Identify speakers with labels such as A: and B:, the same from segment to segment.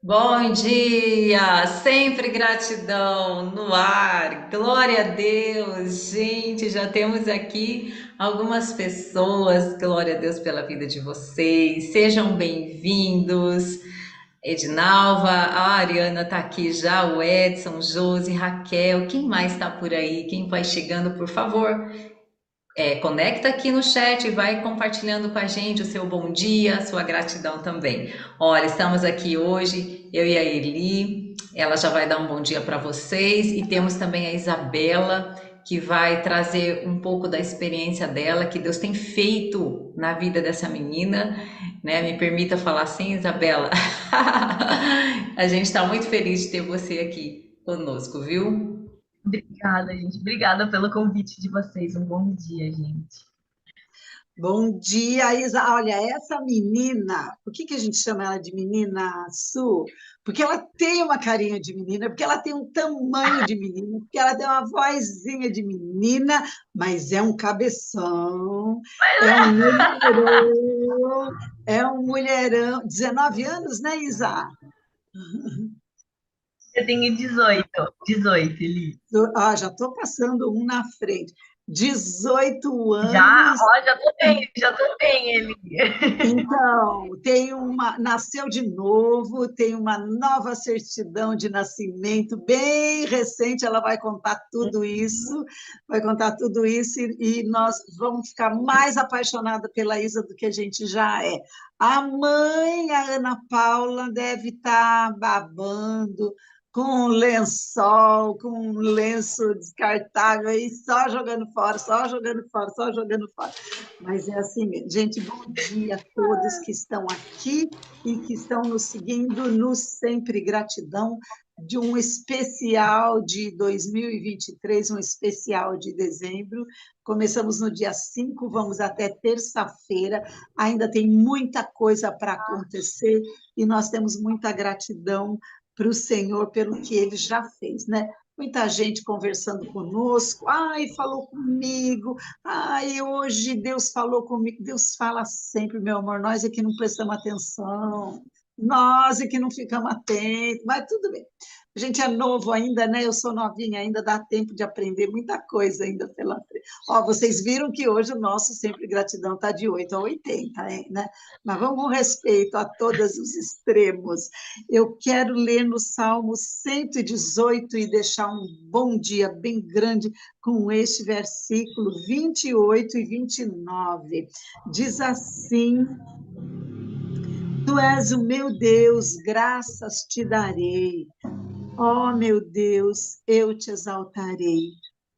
A: Bom dia! Sempre gratidão no ar. Glória a Deus. Gente, já temos aqui algumas pessoas. Glória a Deus pela vida de vocês. Sejam bem-vindos. Edinalva, a Ariana tá aqui já, o Edson, Josi, Raquel. Quem mais está por aí? Quem vai chegando, por favor? Conecta aqui no chat e vai compartilhando com a gente o seu bom dia, a sua gratidão também. Olha, estamos aqui hoje, eu e a Eli, ela já vai dar um bom dia para vocês, e temos também a Isabela, que vai trazer um pouco da experiência dela, que Deus tem feito na vida dessa menina, né? Me permita falar assim, Isabela. A gente está muito feliz de ter você aqui conosco, viu?
B: Obrigada, gente. Obrigada pelo convite de vocês. Um bom dia, gente.
C: Bom dia, Isa. Olha, essa menina, por que a gente chama ela de menina, Su? Porque ela tem uma carinha de menina, porque ela tem um tamanho de menina, porque ela tem uma vozinha de menina, mas é um cabeção, é um mulherão, é um mulherão. 19 anos, né, Isa?
B: Eu tenho 18, Eli.
C: Ah, já estou passando um na frente. 18
B: Já,
C: anos.
B: ó, já tô bem, Eli.
C: Então, tem uma, nasceu de novo, tem uma nova certidão de nascimento bem recente, ela vai contar tudo isso e nós vamos ficar mais apaixonada pela Isa do que a gente já é. A mãe, a Ana Paula, deve estar babando com um lençol, com um lenço descartável aí, só jogando fora, só jogando fora, só jogando fora. Mas é assim mesmo. Gente, bom dia a todos que estão aqui e que estão nos seguindo no Sempre Gratidão, de um especial de 2023, um especial de dezembro. Começamos no dia 5, vamos até terça-feira. Ainda tem muita coisa para acontecer e nós temos muita gratidão para o Senhor pelo que ele já fez, né? Muita gente conversando conosco, ai, falou comigo, ai, hoje Deus falou comigo. Deus fala sempre, meu amor, nós é que não prestamos atenção, nós é que não ficamos atentos, mas tudo bem. A gente é novo ainda, né? Eu sou novinha ainda, dá tempo de aprender muita coisa ainda pela frente. Ó, vocês viram que hoje o nosso Sempre Gratidão está de 8 a 80, hein, né? Mas vamos com respeito a todos os extremos. Eu quero ler no Salmo 118 e deixar um bom dia bem grande com este versículo 28 e 29. Diz assim: Tu és o meu Deus, graças te darei. Ó meu Deus, eu te exaltarei.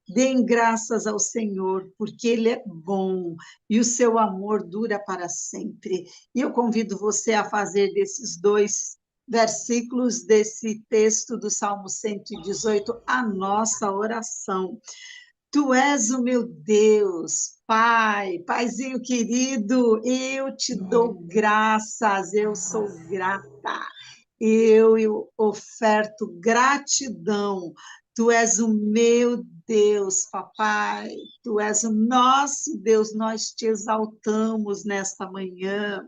C: Deem graças ao Senhor, porque Ele é bom e o seu amor dura para sempre. E eu convido você a fazer desses dois versículos desse texto do Salmo 118 a nossa oração. Tu és o meu Deus, Pai, Paizinho querido, eu te dou graças, eu sou grata. Eu oferto gratidão. Tu és o meu Deus, papai. Tu és o nosso Deus. Nós te exaltamos nesta manhã.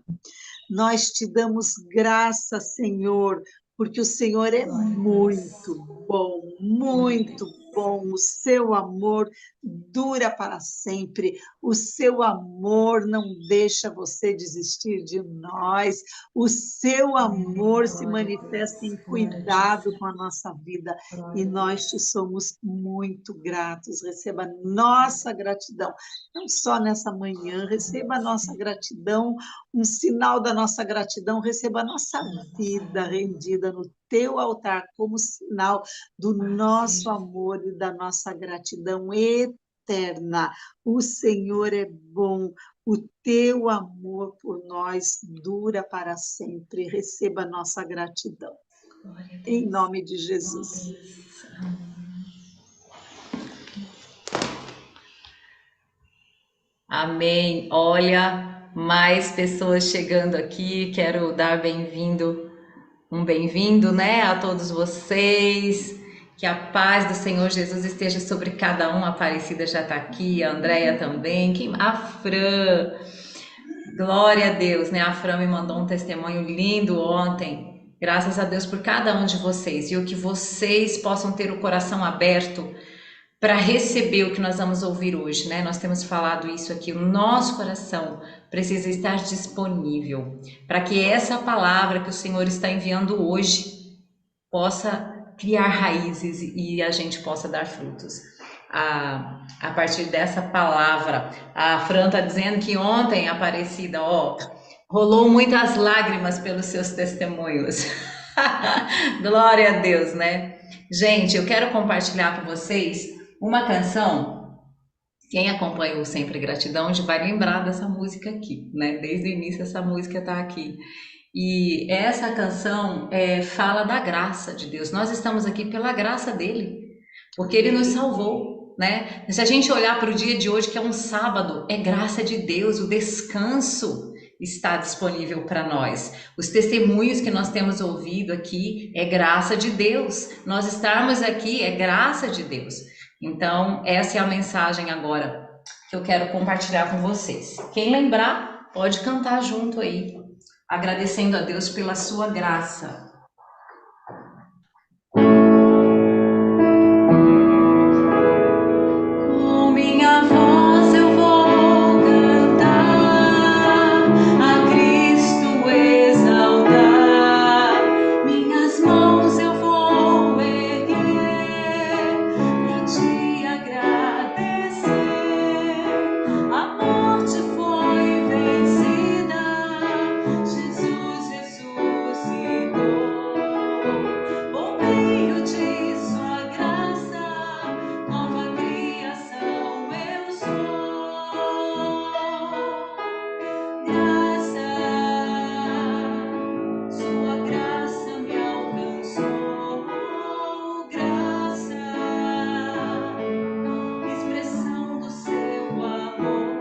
C: Nós te damos graça, Senhor, porque o Senhor é
A: Glória a Deus.
C: muito bom,
A: Glória a
C: muito
A: Deus.
C: bom. O seu amor dura para sempre. O seu amor não deixa você desistir de nós. O seu amor se
A: Glória a
C: manifesta
A: Deus.
C: em
A: Glória a Deus.
C: cuidado com a nossa vida e
A: Glória a
C: nós te
A: Deus.
C: somos muito gratos. Receba nossa gratidão, não só nessa manhã, receba a nossa gratidão, um sinal da nossa gratidão, receba a nossa vida rendida no teu altar como sinal do nosso
A: Sim.
C: amor e da nossa gratidão eterna. O Senhor é bom, o teu amor por nós dura para sempre. Receba a nossa gratidão.
A: Glória a
C: Em
A: Deus.
C: nome de
A: Glória a
C: Jesus.
A: Deus. Amém. Amém. Olha, mais pessoas chegando aqui. Quero dar bem-vindo, né, a todos vocês. Que a paz do Senhor Jesus esteja sobre cada um. A Aparecida já está aqui, a Andréia também. A Fran. Glória a Deus, né? A Fran me mandou um testemunho lindo ontem. Graças a Deus por cada um de vocês e o que vocês possam ter o coração aberto para receber o que nós vamos ouvir hoje, né? Nós temos falado isso aqui, o nosso coração precisa estar disponível para que essa palavra que o Senhor está enviando hoje possa criar raízes e a gente possa dar frutos. A partir dessa palavra, a Fran está dizendo que ontem, Aparecida, ó, rolou muitas lágrimas pelos seus testemunhos. Glória a Deus, né? Gente, eu quero compartilhar com vocês uma canção. Quem acompanha o Sempre Gratidão já vai lembrar dessa música aqui, né? Desde o início essa música está aqui. E essa canção fala da graça de Deus. Nós estamos aqui pela graça dele, porque ele nos salvou, né? Se a gente olhar para o dia de hoje, que é um sábado, é graça de Deus, o descanso está disponível para nós. Os testemunhos que nós temos ouvido aqui é graça de Deus. Nós estarmos aqui é graça de Deus. Então, essa é a mensagem agora que eu quero compartilhar com vocês. Quem lembrar, pode cantar junto aí, agradecendo a Deus pela sua graça. Com minha voz eu vou cantar, a Cristo exaltar, minhas mãos eu vou erguer pra te agradecer. A morte foi vencida, Jesus ressuscitou. Por meio de sua graça, nova criação eu sou. Graça, sua graça me alcançou. Graça, expressão do seu amor,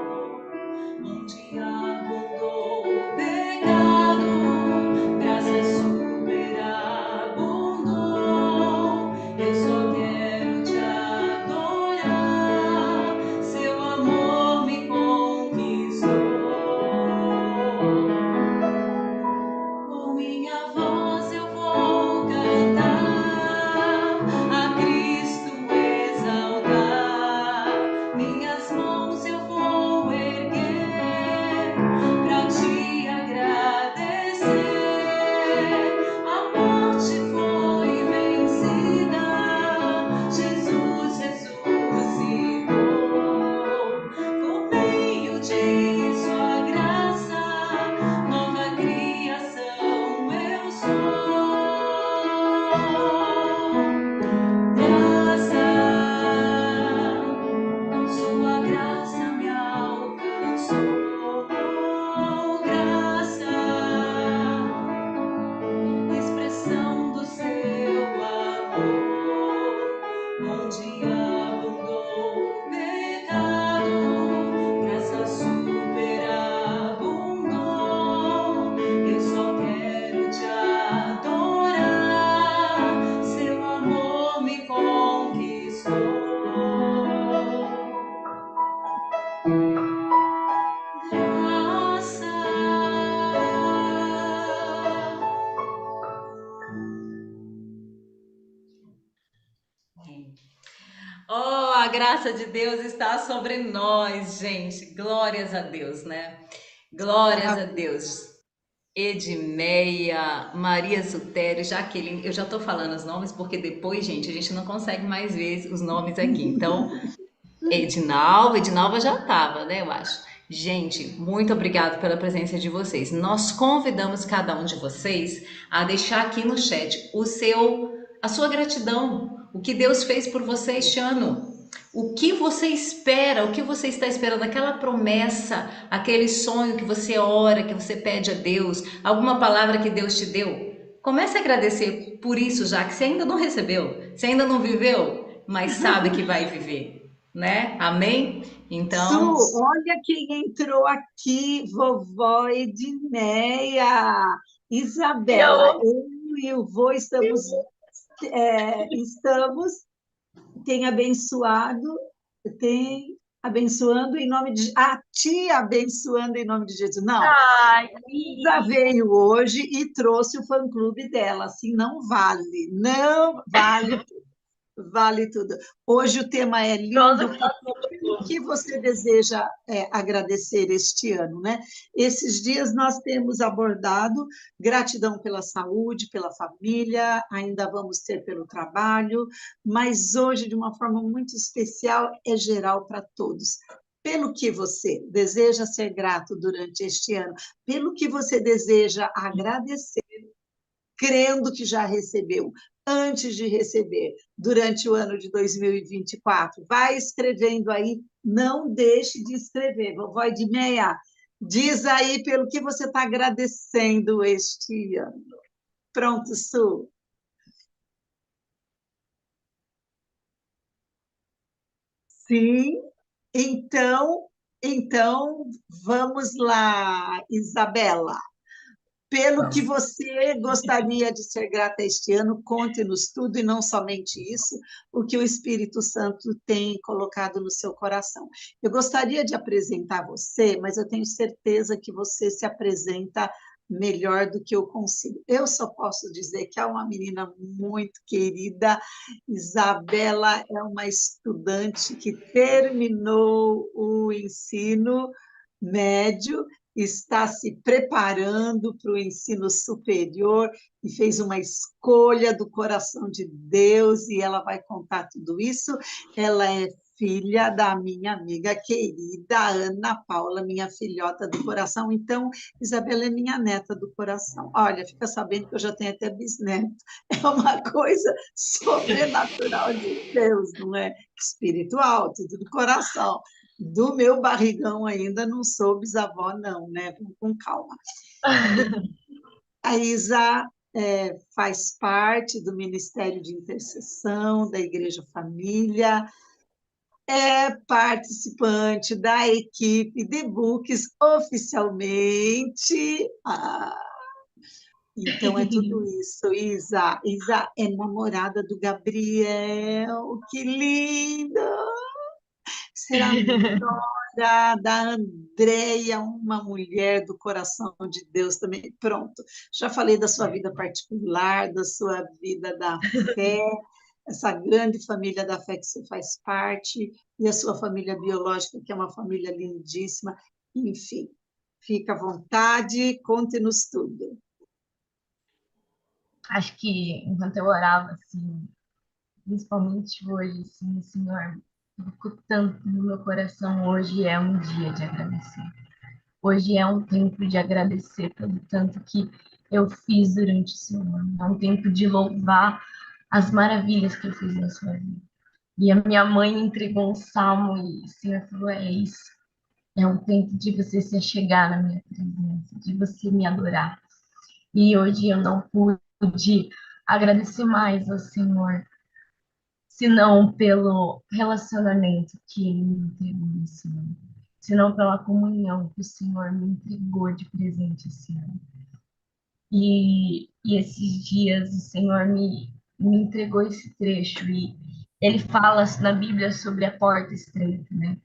A: onde abundou o pecado, graça superabundou. Eu só quero te adorar, seu amor me conquistou. Com minha voz eu vou cantar, a Cristo exaltar, minhas mãos eu vou erguer pra te agradecer. A morte foi vencida, Jesus ressuscitou. Por meio de sua graça, nova criação eu sou. Graça, sua graça me alcançou. Graça, expressão do seu amor, onde abundou o pecado, graça superabundou. Eu só quero te adorar, seu amor me conquistou. Graça. Oh, a graça de Deus está sobre nós, gente. Glórias a Deus, né? Glórias a Deus. Edmeia, Maria Sutério, Jaqueline. Eu já tô falando os nomes porque depois, gente, a gente não consegue mais ver os nomes aqui. Então, Edinalva já estava, né? Eu acho. Gente, muito obrigado pela presença de vocês. Nós convidamos cada um de vocês a deixar aqui no chat a sua gratidão, o que Deus fez por você este ano. O que você espera, o que você está esperando, aquela promessa, aquele sonho que você ora, que você pede a Deus, alguma palavra que Deus te deu. Comece a agradecer por isso já, que você ainda não recebeu, você ainda não viveu, mas sabe que vai viver, né? Amém? Então,
C: Su, olha quem entrou aqui, vovó Edneia, Isabela, eu e o vô estamos, tem abençoado, tem abençoando em nome de... Ah, te abençoando em nome de Jesus. Não,
B: Ai,
C: já veio hoje e trouxe o fã-clube dela. Assim, não vale. Não vale, vale tudo. Hoje o tema é
B: pronto.
C: lindo, porque pelo que você deseja agradecer este ano, né? Esses dias nós temos abordado gratidão pela saúde, pela família, ainda vamos ter pelo trabalho, mas hoje, de uma forma muito especial, é geral para todos. Pelo que você deseja ser grato durante este ano, pelo que você deseja agradecer crendo que já recebeu, antes de receber, durante o ano de 2024. Vai escrevendo aí, não deixe de escrever. Vovó Edmeia, diz aí pelo que você está agradecendo este ano. Pronto, Su? Sim. Então, então, vamos lá, Isabela. Pelo que
A: Vamos.
C: você gostaria de ser grata este ano, conte-nos tudo e não somente isso, o que o Espírito Santo tem colocado no seu coração. Eu gostaria de apresentar você, mas eu tenho certeza que você se apresenta melhor do que eu consigo. Eu só posso dizer que é uma menina muito querida. Isabela é uma estudante que terminou o ensino médio, está se preparando para o ensino superior e fez uma escolha do coração de Deus e ela vai contar tudo isso. Ela é filha da minha amiga querida Ana Paula, minha filhota do coração. Então, Isabela é minha neta do coração. Olha, fica sabendo que eu já tenho até bisneto. É uma coisa sobrenatural de Deus, não é? Espiritual, tudo do coração. Do meu barrigão ainda não sou bisavó, não, né? Vamos com calma. A Isa faz parte do Ministério de Intercessão da Igreja Família, é participante da equipe de Books oficialmente. Então é tudo isso, Isa. Isa é namorada do Gabriel, que lindo! Será da Andréia, uma mulher do coração de Deus também. Pronto, já falei da sua vida particular, da sua vida da fé, essa grande família da fé que você faz parte, e a sua família biológica, que é uma família lindíssima. Enfim, fica à vontade, conte-nos tudo.
B: Acho que enquanto eu orava, assim, principalmente hoje, assim, Senhor, tocou tanto no meu coração. Hoje é um dia de agradecer. Hoje é um tempo de agradecer pelo tanto que eu fiz durante o seu ano. É um tempo de louvar as maravilhas que eu fiz na sua vida. E a minha mãe entregou um salmo e o Senhor falou: é isso. É um tempo de você se achegar na minha presença, de você me adorar. E hoje eu não pude agradecer mais ao Senhor, senão pelo relacionamento que Ele me entregou nesse ano, senão pela comunhão que o Senhor me entregou de presente esse ano. E esses dias o Senhor me entregou esse trecho e Ele fala na Bíblia sobre a porta estreita, né?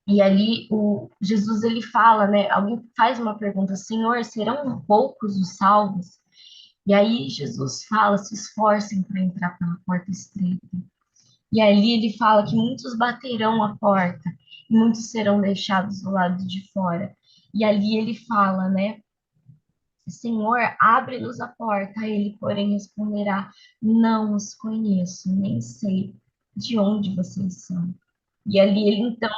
B: E ali o Jesus ele fala, né? Alguém faz uma pergunta: Senhor, serão poucos os salvos? E aí Jesus fala: se esforcem para entrar pela porta estreita. E ali ele fala que muitos baterão a porta e muitos serão deixados do lado de fora. E ali ele fala, né? Senhor, abre-nos a porta. Ele, porém, responderá: não os conheço, nem sei de onde vocês são. E ali ele então,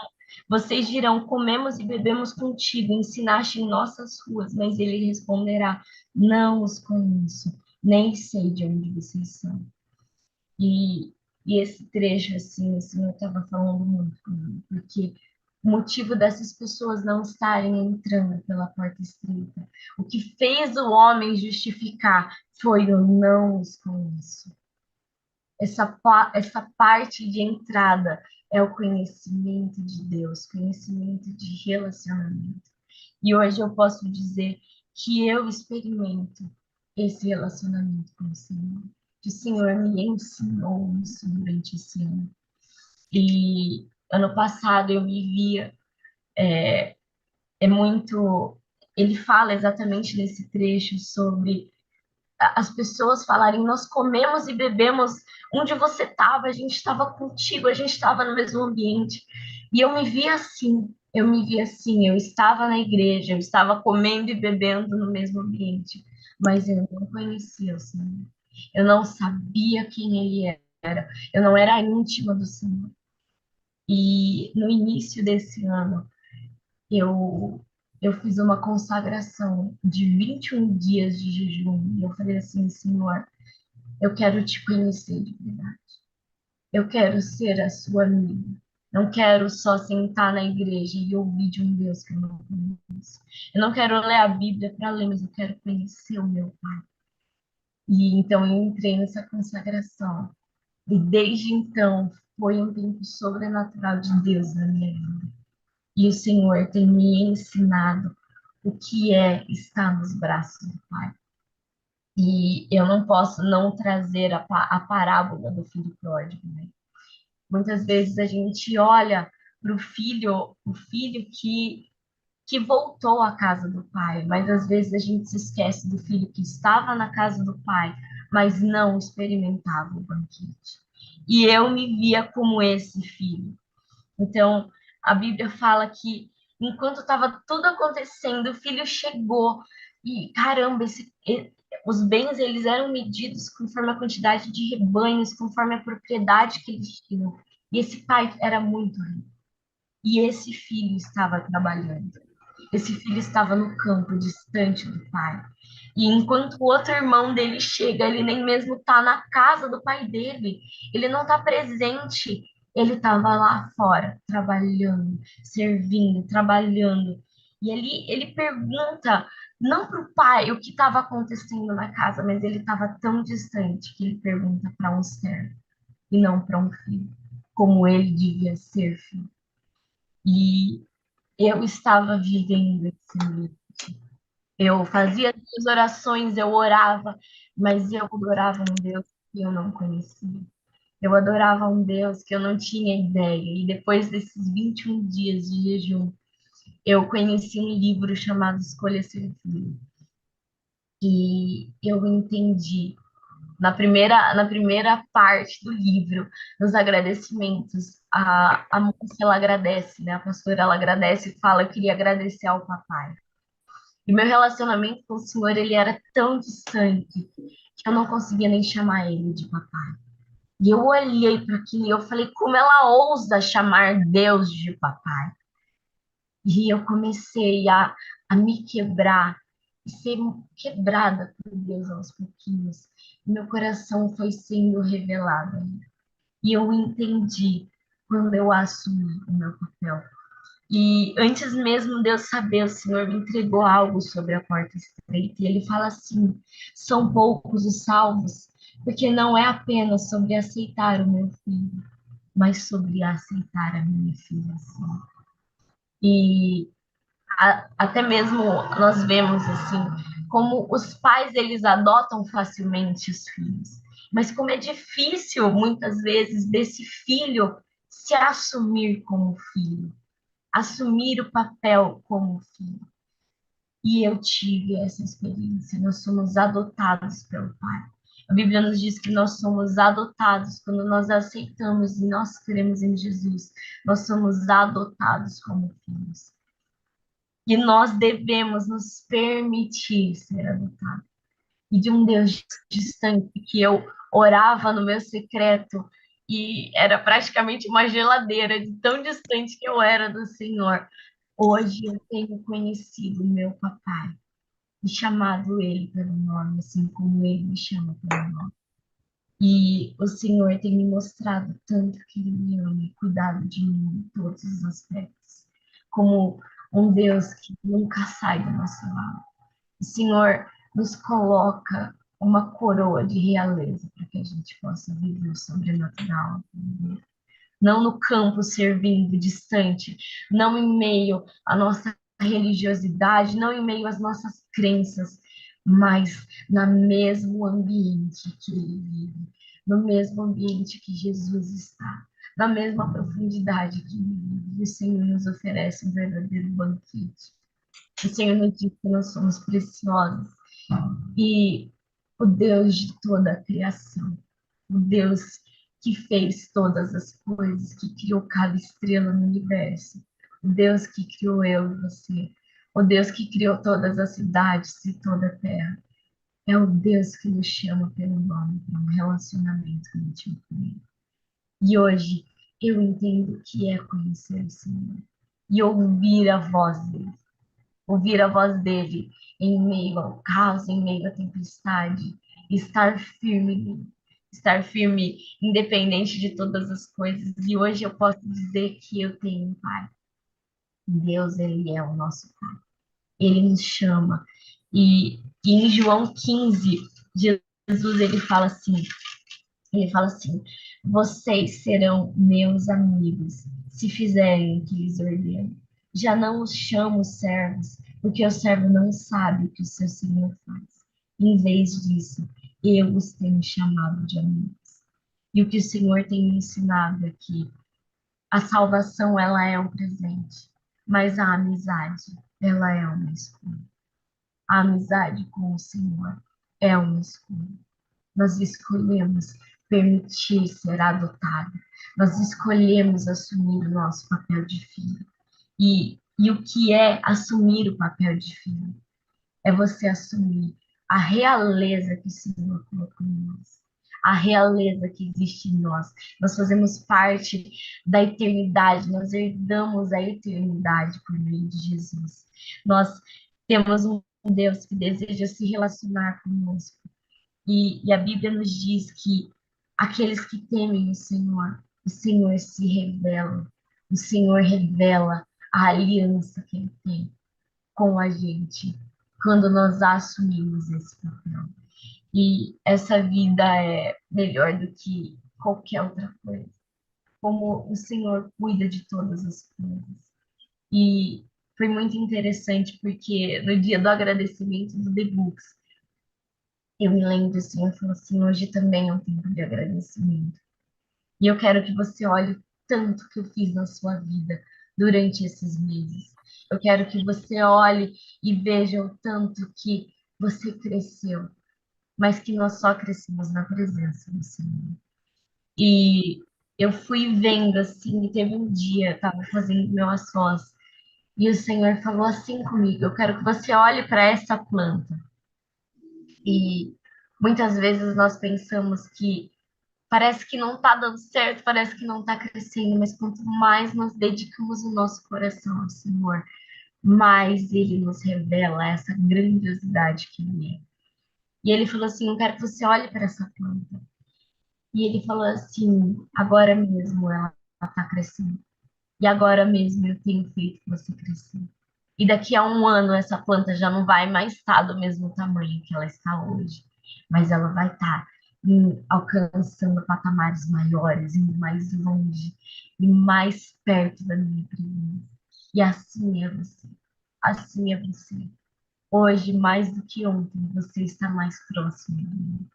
B: vocês dirão: comemos e bebemos contigo, ensinaste em nossas ruas. Mas ele responderá: não os conheço, nem sei de onde vocês são. E, e esse trecho, assim, o Senhor estava falando muito comigo, porque o motivo dessas pessoas não estarem entrando pela porta estreita, o que fez o homem justificar foi o não os conheço. Essa parte de entrada é o conhecimento de Deus, conhecimento de relacionamento. E hoje eu posso dizer que eu experimento esse relacionamento com o Senhor. Que o Senhor me ensinou isso durante esse ano. E Ano passado eu me via, é muito. Ele fala exatamente nesse trecho sobre as pessoas falarem: nós comemos e bebemos onde você estava, a gente estava contigo, a gente estava no mesmo ambiente. E eu me via assim, eu estava na igreja, eu estava comendo e bebendo no mesmo ambiente, mas eu não conhecia o Senhor. Eu não sabia quem Ele era, eu não era íntima do Senhor. E no início desse ano, eu eu fiz uma consagração de 21 dias de jejum. E eu falei assim: Senhor, eu quero te conhecer de verdade. Eu quero ser a sua amiga. Não quero só sentar na igreja e ouvir de um Deus que eu não conheço. Eu não quero ler a Bíblia para ler, mas eu quero conhecer o meu Pai. E então eu entrei nessa consagração. E desde então foi um tempo sobrenatural de Deus na minha vida. E o Senhor tem me ensinado o que é estar nos braços do Pai. E eu não posso não trazer a parábola do filho pródigo, né? Muitas vezes a gente olha para o filho que voltou à casa do pai, mas às vezes a gente se esquece do filho que estava na casa do pai, mas não experimentava o banquete. E eu me via como esse filho. Então, a Bíblia fala que enquanto estava tudo acontecendo, o filho chegou e, caramba, os bens eles eram medidos conforme a quantidade de rebanhos, conforme a propriedade que eles tinham. E esse pai era muito rico. E esse filho estava trabalhando. Esse filho estava no campo, distante do pai. E enquanto o outro irmão dele chega, ele nem mesmo está na casa do pai dele. Ele não está presente. Ele estava lá fora, trabalhando, servindo, trabalhando. E ele pergunta, não para o pai o que estava acontecendo na casa, mas ele estava tão distante que ele pergunta para um servo e não para um filho, como ele devia ser filho. E eu estava vivendo esse momento. Eu fazia as orações, eu orava, mas eu adorava um Deus que eu não conhecia. Eu adorava um Deus que eu não tinha ideia. E depois desses 21 dias de jejum, eu conheci um livro chamado Escolha Ser Filho. E eu entendi, na primeira parte do livro, nos agradecimentos, a moça, ela agradece, né? A pastora, ela agradece e fala: eu queria agradecer ao papai. E meu relacionamento com o Senhor, ele era tão distante que eu não conseguia nem chamar ele de papai. E eu olhei para aquilo e eu falei: como ela ousa chamar Deus de papai? E eu comecei a me quebrar e ser quebrada por Deus aos pouquinhos. E meu coração foi sendo revelado. E eu entendi quando eu assumi o meu papel. E antes mesmo de eu saber, o Senhor me entregou algo sobre a porta estreita. E ele fala assim: são poucos os salvos, porque não é apenas sobre aceitar o meu filho, mas sobre aceitar a minha filha. Assim. E até mesmo nós vemos assim como os pais eles adotam facilmente os filhos, mas como é difícil muitas vezes desse filho se assumir como filho, assumir o papel como filho. E eu tive essa experiência. Nós somos adotados pelo Pai. A Bíblia nos diz que nós somos adotados quando nós aceitamos e nós cremos em Jesus. Nós somos adotados como filhos. E nós devemos nos permitir ser adotados. E de um Deus distante que eu orava no meu secreto e era praticamente uma geladeira de tão distante que eu era do Senhor. Hoje eu tenho conhecido o meu papai e chamado ele pelo nome, assim como ele me chama pelo nome. E o Senhor tem me mostrado tanto que ele me ama e cuidado de mim em todos os aspectos, como um Deus que nunca sai do nosso lado. O Senhor nos coloca uma coroa de realeza para que a gente possa viver o sobrenatural. Não no campo servindo distante, não em meio à nossa religiosidade, não em meio às nossas crenças, mas no mesmo ambiente que ele vive, no mesmo ambiente que Jesus está, na mesma profundidade que o Senhor nos oferece um verdadeiro banquete. O Senhor nos diz que nós somos preciosos e o Deus de toda a criação, o Deus que fez todas as coisas, que criou cada estrela no universo, o Deus que criou eu e você, o Deus que criou todas as cidades e toda a terra, é o Deus que nos chama pelo nome para um relacionamento íntimo com Ele. E hoje eu entendo o que é conhecer o Senhor e ouvir a voz dele. Ouvir a voz dele em meio ao caos, em meio à tempestade, estar firme, estar firme, independente de todas as coisas. E hoje eu posso dizer que eu tenho um Pai. Deus, ele é o nosso Pai. Ele nos chama. E em João 15, Jesus ele fala assim: vocês serão meus amigos se fizerem o que lhes ordeno. Já não os chamo servos, porque o servo não sabe o que o seu senhor faz. Em vez disso, eu os tenho chamado de amigos. E o que o Senhor tem me ensinado é que a salvação, ela é um presente, mas a amizade, ela é uma escolha. A amizade com o Senhor é uma escolha. Nós escolhemos permitir ser adotado. Nós escolhemos assumir o nosso papel de filho. E o que é assumir o papel de filho? É você assumir a realeza que o Senhor colocou em nós. A realeza que existe em nós. Nós fazemos parte da eternidade, nós herdamos a eternidade por meio de Jesus. Nós temos um Deus que deseja se relacionar conosco. E a Bíblia nos diz que aqueles que temem o Senhor se revela, o Senhor revela a aliança que Ele tem com a gente quando nós assumimos esse papel. E essa vida é melhor do que qualquer outra coisa. Como o Senhor cuida de todas as coisas. E foi muito interessante porque no dia do agradecimento do The Books, eu me lembro assim, eu falo assim, hoje também é um tempo de agradecimento. E eu quero que você olhe tanto que eu fiz na sua vida durante esses meses. Eu quero que você olhe e veja o tanto que você cresceu, mas que nós só crescemos na presença do Senhor. E eu fui vendo assim, e teve um dia, eu estava fazendo meu sós, e o Senhor falou assim comigo: eu quero que você olhe para essa planta. E muitas vezes nós pensamos que parece que não está dando certo, parece que não está crescendo, mas quanto mais nós dedicamos o nosso coração ao Senhor, mais Ele nos revela essa grandiosidade que Ele é. E Ele falou assim: eu quero que você olhe para essa planta. E Ele falou assim: agora mesmo ela está crescendo. E agora mesmo eu tenho feito você crescer. E daqui a um ano essa planta já não vai mais estar do mesmo tamanho que ela está hoje, mas ela vai estar alcançando patamares maiores, indo mais longe e mais perto da minha presença. E assim é você. Assim é você. Hoje, mais do que ontem, você está mais próximo de mim.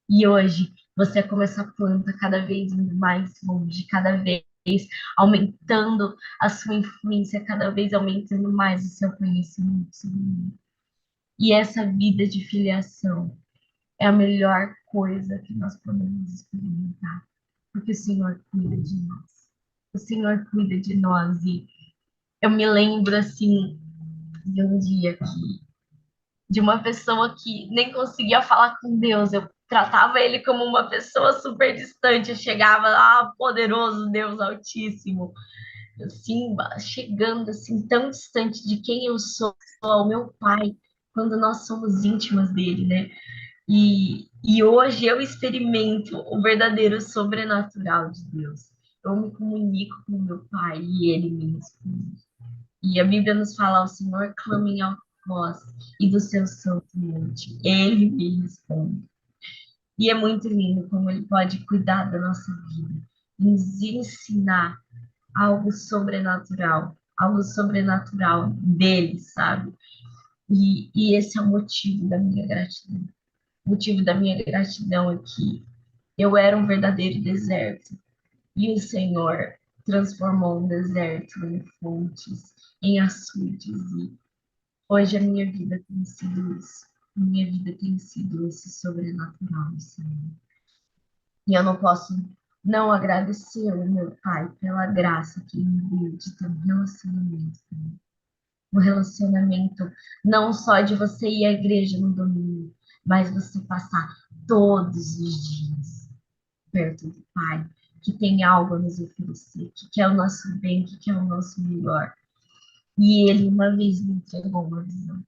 B: E hoje, você é como essa planta, cada vez indo mais longe, cada vez aumentando a sua influência, cada vez aumentando mais o seu conhecimento sobre mim. E essa vida de filiação é a melhor coisa que nós podemos experimentar, porque o Senhor cuida de nós. O Senhor cuida de nós. E eu me lembro, assim, de um dia de uma pessoa que nem conseguia falar com Deus. Eu tratava ele como uma pessoa super distante. Eu chegava, poderoso Deus Altíssimo, assim, chegando assim tão distante de quem eu sou, ao meu Pai, quando nós somos íntimas dele, né? E hoje eu experimento o verdadeiro sobrenatural de Deus. Eu me comunico com meu Pai e ele me responde. E a Bíblia nos fala: o Senhor clama em alta voz e do seu santo monte ele me responde. E é muito lindo como ele pode cuidar da nossa vida, nos ensinar algo sobrenatural dele, sabe? E esse é o motivo da minha gratidão. O motivo da minha gratidão é que eu era um verdadeiro deserto. E o Senhor transformou um deserto em fontes, em açudes. E hoje a minha vida tem sido isso. Minha vida tem sido esse sobrenatural, Senhor. E eu não posso não agradecer ao meu Pai pela graça que Ele me deu de ter um relacionamento com Ele. Um relacionamento não só de você ir à igreja no domingo, mas você passar todos os dias perto do Pai, que tem algo a nos oferecer, que quer o nosso bem, que quer o nosso melhor. E Ele uma vez me entregou uma visão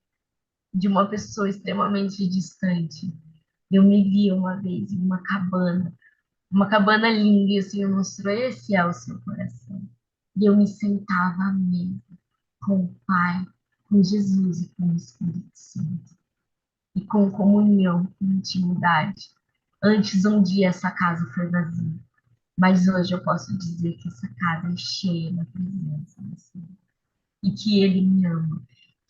B: de uma pessoa extremamente distante. Eu me vi uma vez em uma cabana linda, e o Senhor mostrou: esse é o seu coração. E eu me sentava à mesa com o Pai, com Jesus e com o Espírito Santo. E com comunhão, com intimidade. Antes, um dia, essa casa foi vazia. Mas hoje eu posso dizer que essa casa é cheia da presença do Senhor. E que Ele me ama.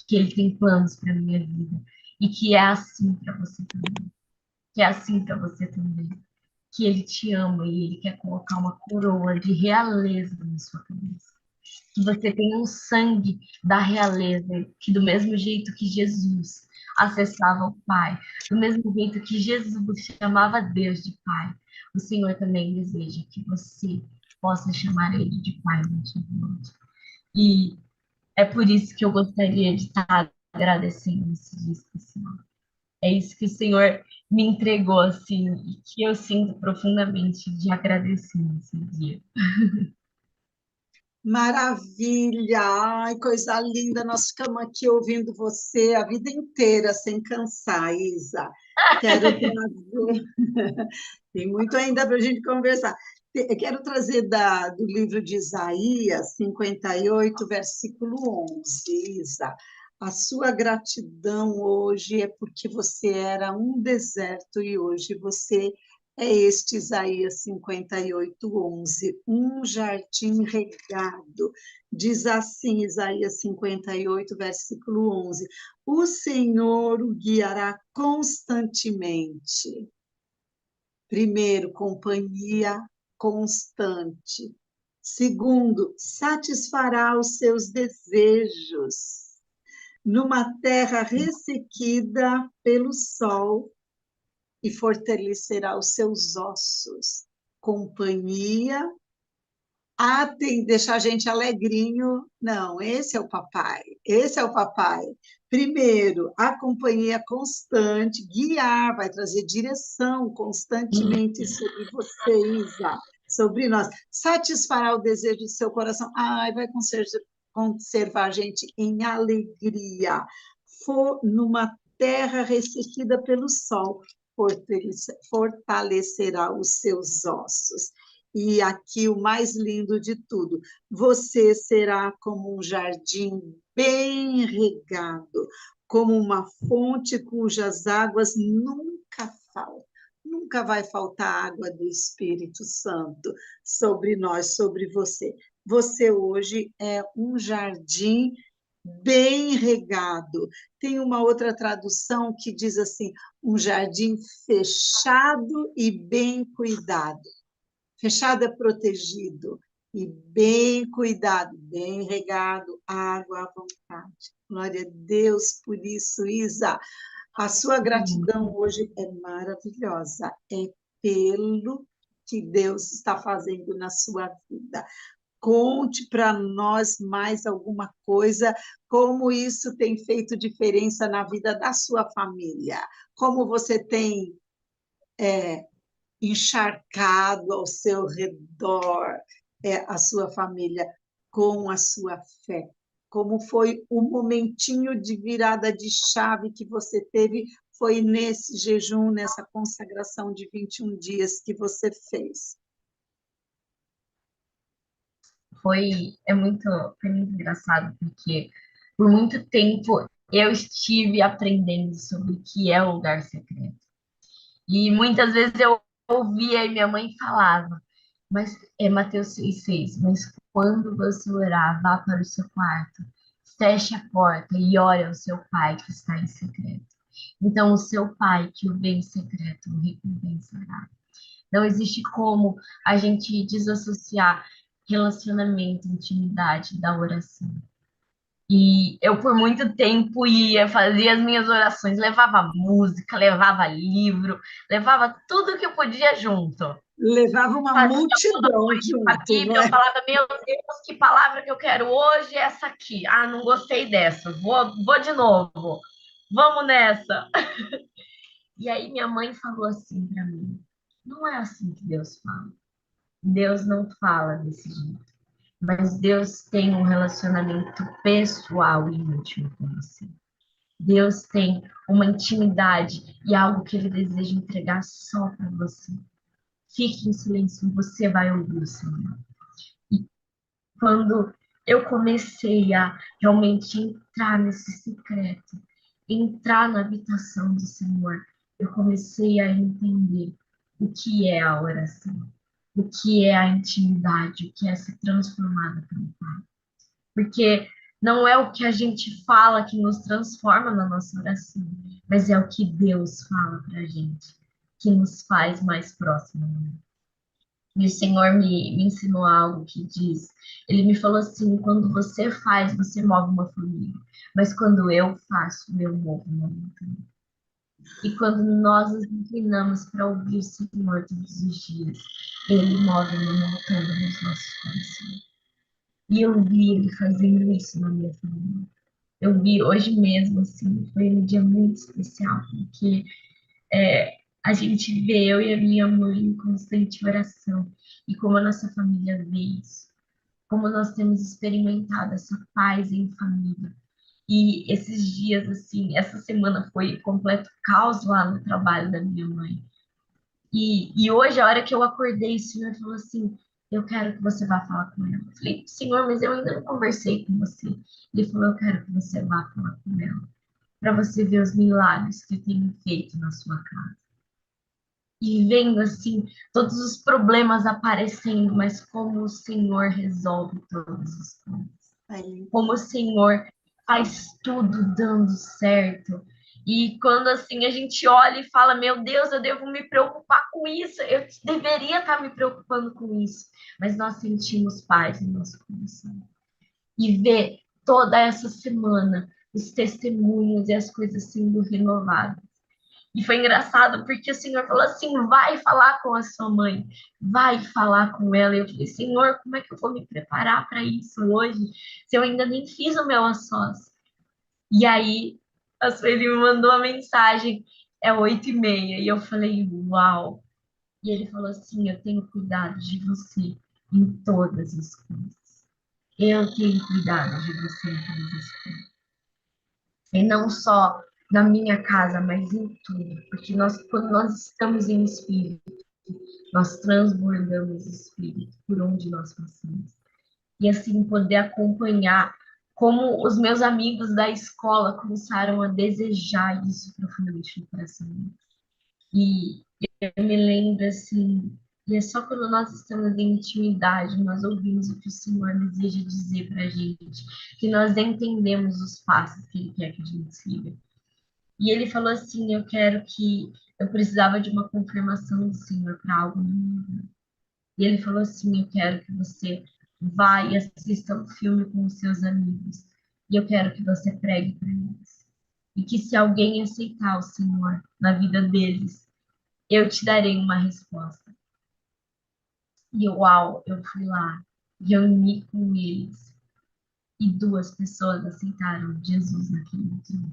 B: Que Ele tem planos para minha vida. E que é assim para você também. Que é assim para você também. Que Ele te ama e Ele quer colocar uma coroa de realeza na sua cabeça. Que você tenha um sangue da realeza, que do mesmo jeito que Jesus acessava o Pai, do mesmo jeito que Jesus chamava Deus de Pai, o Senhor também deseja que você possa chamar Ele de Pai no dia de hoje. E é por isso que eu gostaria de estar agradecendo esse dia especial. É isso que o Senhor me entregou, assim, e que eu sinto profundamente de agradecer nesse dia.
C: Maravilha! Ai, coisa linda! Nós ficamos aqui ouvindo você a vida inteira, sem cansar, Isa. Quero trazer. Tem muito ainda para a gente conversar. Eu quero trazer do livro de Isaías 58, versículo 11, Isa. A sua gratidão hoje é porque você era um deserto e hoje você é este Isaías 58, 11, um jardim regado. Diz assim, Isaías 58, versículo 11: o Senhor o guiará constantemente. Primeiro, companhia constante. Segundo, satisfará os seus desejos. Numa terra ressequida pelo sol, e fortalecerá os seus ossos. Companhia. Ah, tem que deixar a gente alegrinho. Não, esse é o papai. Esse é o papai. Primeiro, a companhia constante, guiar, vai trazer direção constantemente sobre você, Isa, sobre nós. Satisfará o desejo do seu coração. Ai, vai conservar a gente em alegria. For numa terra ressecida pelo sol, fortalecerá os seus ossos. E aqui o mais lindo de tudo, você será como um jardim bem regado, como uma fonte cujas águas nunca faltam. Nunca vai faltar água do Espírito Santo sobre nós, sobre você. Você hoje é um jardim bem regado. Tem uma outra tradução que diz assim: um jardim fechado e bem cuidado. Fechado é protegido e bem cuidado, bem regado, água à vontade. Glória a Deus por isso, Isa. A sua gratidão hoje é maravilhosa. É pelo que Deus está fazendo na sua vida. Conte para nós mais alguma coisa, como isso tem feito diferença na vida da sua família, como você tem encharcado ao seu redor a sua família com a sua fé. Como foi o momentinho de virada de chave que você teve, foi nesse jejum, nessa consagração de 21 dias que você fez.
B: Foi muito engraçado, porque por muito tempo eu estive aprendendo sobre o que é o lugar secreto. E muitas vezes eu ouvia e minha mãe falava, mas é Mateus 6,6, mas quando você orar, vá para o seu quarto, feche a porta e ore ao seu pai que está em secreto. Então, o seu pai que o vê em secreto o recompensará. Não existe como a gente desassociar relacionamento, intimidade da oração. E eu, por muito tempo, ia fazer as minhas orações, levava música, levava livro, levava tudo que eu podia junto.
C: Levava uma
B: Fazia
C: multidão
B: orações com a
C: junto, não
B: Bíblia, eu
C: é?
B: falava, meu Deus, que palavra que eu quero hoje é essa aqui. Ah, não gostei dessa, vou de novo. Vamos nessa. E aí minha mãe falou assim para mim, não é assim que Deus fala. Deus não fala desse jeito. Mas Deus tem um relacionamento pessoal e íntimo com você. Deus tem uma intimidade e algo que Ele deseja entregar só para você. Fique em silêncio, você vai ouvir o Senhor. E quando eu comecei a realmente entrar nesse secreto, entrar na habitação do Senhor, eu comecei a entender o que é a oração, o que é a intimidade, o que é ser transformada pelo Pai. Porque não é o que a gente fala que nos transforma na nossa oração, mas é o que Deus fala para a gente, que nos faz mais próximos. E o Senhor me ensinou algo que diz, ele me falou assim, quando você faz, você move uma família, mas quando eu faço, eu movo uma montanha. E quando nós nos inclinamos para ouvir o Senhor todos os dias, ele move uma montanha nos nossos corações. E eu vi ele fazendo isso na minha família. Eu vi hoje mesmo, assim, foi um dia muito especial, porque a gente vê eu e a minha mãe em constante oração. E como a nossa família vê isso, como nós temos experimentado essa paz em família. E esses dias, assim, essa semana foi completo caos lá no trabalho da minha mãe. E hoje, a hora que eu acordei, o Senhor falou assim: eu quero que você vá falar com ela. Eu falei, Senhor, mas eu ainda não conversei com você. Ele falou: eu quero que você vá falar com ela, para você ver os milagres que eu tenho feito na sua casa. E vendo assim, todos os problemas aparecendo, mas como o Senhor resolve todas as coisas.
C: Aí,
B: Como o Senhor faz tudo dando certo. E quando assim a gente olha e fala, meu Deus, eu devo me preocupar com isso, eu deveria estar me preocupando com isso, mas nós sentimos paz em nosso coração. E ver toda essa semana os testemunhos e as coisas sendo renovadas. E foi engraçado porque o Senhor falou assim: vai falar com a sua mãe, vai falar com ela. E eu falei: Senhor, como é que eu vou me preparar para isso hoje, se eu ainda nem fiz o meu a sós? E aí ele me mandou a mensagem: é 8h30. E eu falei: uau. E ele falou assim: eu tenho cuidado de você em todas as coisas. Eu tenho cuidado de você em todas as coisas. E não só na minha casa, mas em tudo. Porque quando nós estamos em espírito, nós transbordamos espírito por onde nós passamos. E assim poder acompanhar como os meus amigos da escola começaram a desejar isso profundamente no coração. E eu me lembro assim, e é só quando nós estamos em intimidade, nós ouvimos o que o Senhor deseja dizer para a gente, que nós entendemos os passos que Ele quer que a gente siga. E ele falou assim: eu precisava de uma confirmação do Senhor para algo na minha vida. E ele falou assim: eu quero que você vá e assista um filme com os seus amigos. E eu quero que você pregue para eles. E que se alguém aceitar o Senhor na vida deles, eu te darei uma resposta. E uau, eu fui lá, reuni com eles. E 2 pessoas aceitaram Jesus naquele dia.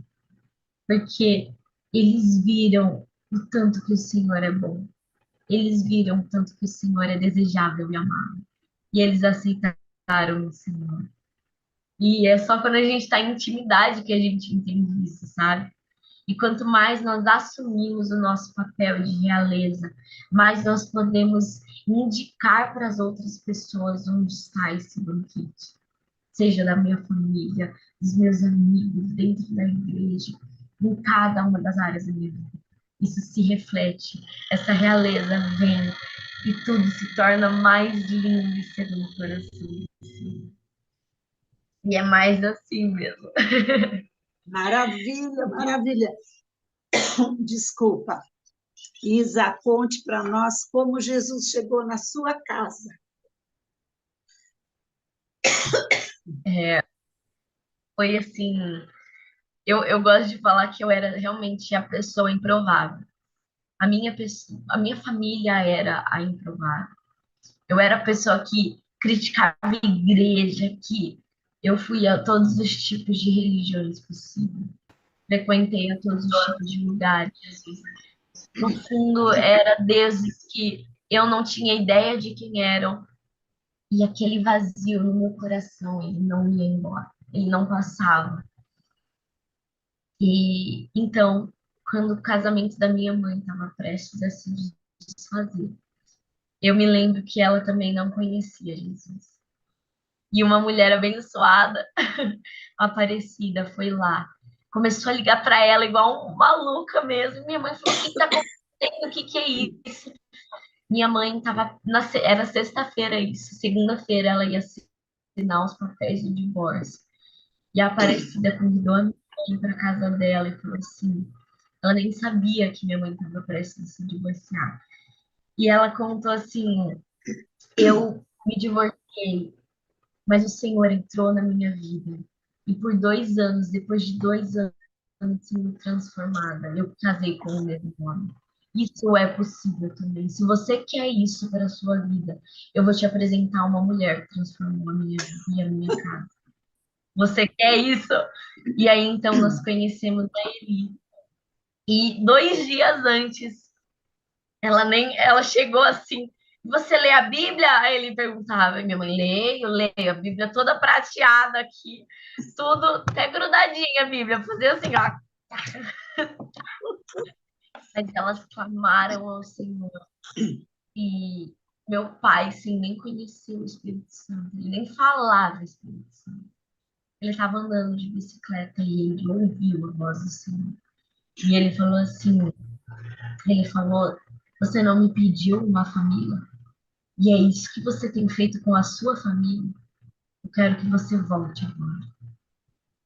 B: Porque eles viram o tanto que o Senhor é bom. Eles viram o tanto que o Senhor é desejável e amável. E eles aceitaram o Senhor. E é só quando a gente está em intimidade que a gente entende isso, sabe? E quanto mais nós assumimos o nosso papel de realeza, mais nós podemos indicar para as outras pessoas onde está esse banquete. Seja da minha família, dos meus amigos, dentro da igreja, em cada uma das áreas da minha vida. Isso se reflete, essa realeza vem e tudo se torna mais lindo e segundo o coração. E é mais assim mesmo.
C: maravilha, maravilha. Desculpa. Isa, conte para nós como Jesus chegou na sua casa.
B: Foi assim, eu gosto de falar que eu era realmente a pessoa improvável. A minha família era a improvável. Eu era a pessoa que criticava a igreja, que eu fui a todos os tipos de religiões possíveis. Frequentei a todos os tipos de lugares. No fundo, era deuses que eu não tinha ideia de quem eram, e aquele vazio no meu coração, ele não ia embora, ele não passava. E então, quando o casamento da minha mãe estava prestes a se desfazer, eu me lembro que ela também não conhecia Jesus. E uma mulher abençoada, Aparecida, foi lá. Começou a ligar para ela igual uma maluca mesmo. Minha mãe falou: o que está acontecendo? O que que é isso? Minha mãe estava. Era sexta-feira isso. Segunda-feira ela ia assinar os papéis do divórcio. E a Aparecida convidou a minha mãe para casa dela e falou assim: ela nem sabia que minha mãe estava prestes a se divorciar. E ela contou assim: eu me divorciei, mas o Senhor entrou na minha vida. E por 2 anos, depois de 2 anos sendo transformada, eu casei com o mesmo homem. Isso é possível também. Se você quer isso para a sua vida, eu vou te apresentar uma mulher que transformou a minha vida e a minha casa. Você quer isso? E aí, então, nós conhecemos a Eli. E 2 dias antes, ela chegou assim: você lê a Bíblia? Aí ele perguntava, e minha mãe, leio, a Bíblia toda prateada aqui, tudo até grudadinha a Bíblia, fazia assim, ó. Mas elas clamaram ao Senhor. E meu pai, assim, nem conhecia o Espírito Santo, ele nem falava Espírito Santo. Ele estava andando de bicicleta e ele ouviu a voz do Senhor. E ele falou assim, você não me pediu uma família? E é isso que você tem feito com a sua família? Eu quero que você volte agora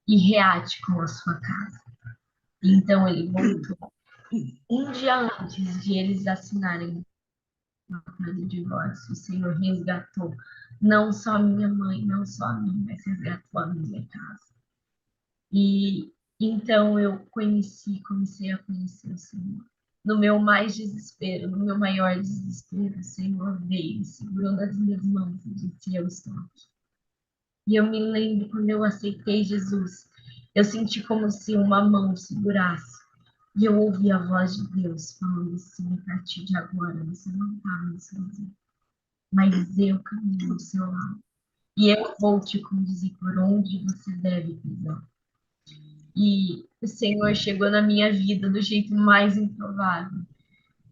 B: e reate com a sua casa. Então ele voltou. Um dia antes de eles assinarem o papel de divórcio, o Senhor resgatou não só a minha mãe, não só a mim, mas resgatou a minha casa. E então eu comecei a conhecer o Senhor. No meu mais desespero, no meu maior desespero, o Senhor veio, segurou nas minhas mãos e disse: eu estou aqui. E eu me lembro quando eu aceitei Jesus, eu senti como se uma mão segurasse. E eu ouvi a voz de Deus falando assim: a partir de agora você não está mais sozinho, mas eu caminho ao seu lado. E eu vou te conduzir por onde você deve pisar. E o Senhor chegou na minha vida do jeito mais improvável.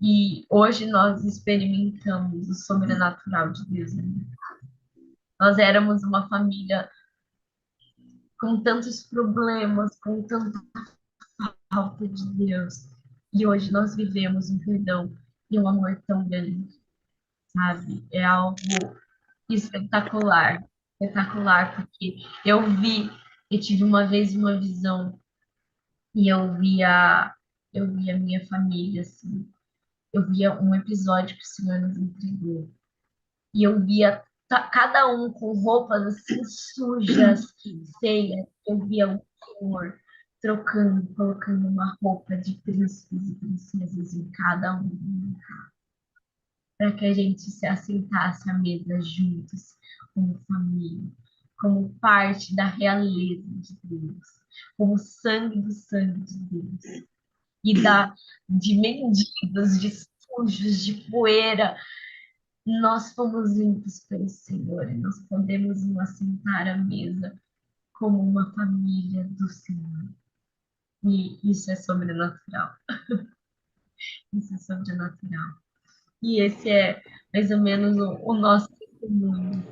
B: E hoje nós experimentamos o sobrenatural de Deus. Né? Nós éramos uma família com tantos problemas, com tanta falta de Deus. E hoje nós vivemos um perdão e um amor tão grande, sabe? É algo espetacular, espetacular, porque eu tive uma vez uma visão e eu via a minha família, assim, eu via um episódio que o Senhor nos entregou, e eu via cada um com roupas assim sujas, feias, eu via o Senhor trocando, colocando uma roupa de príncipes e princesas em cada um, para que a gente se assentasse à mesa juntos, como família, como parte da realeza de Deus, como sangue do sangue de Deus, e de mendigos, de sujos, de poeira, nós fomos limpos pelo Senhor e nós podemos nos assentar à mesa como uma família do Senhor. E isso é sobrenatural. Isso é sobrenatural. E esse é mais ou menos o nosso testemunho.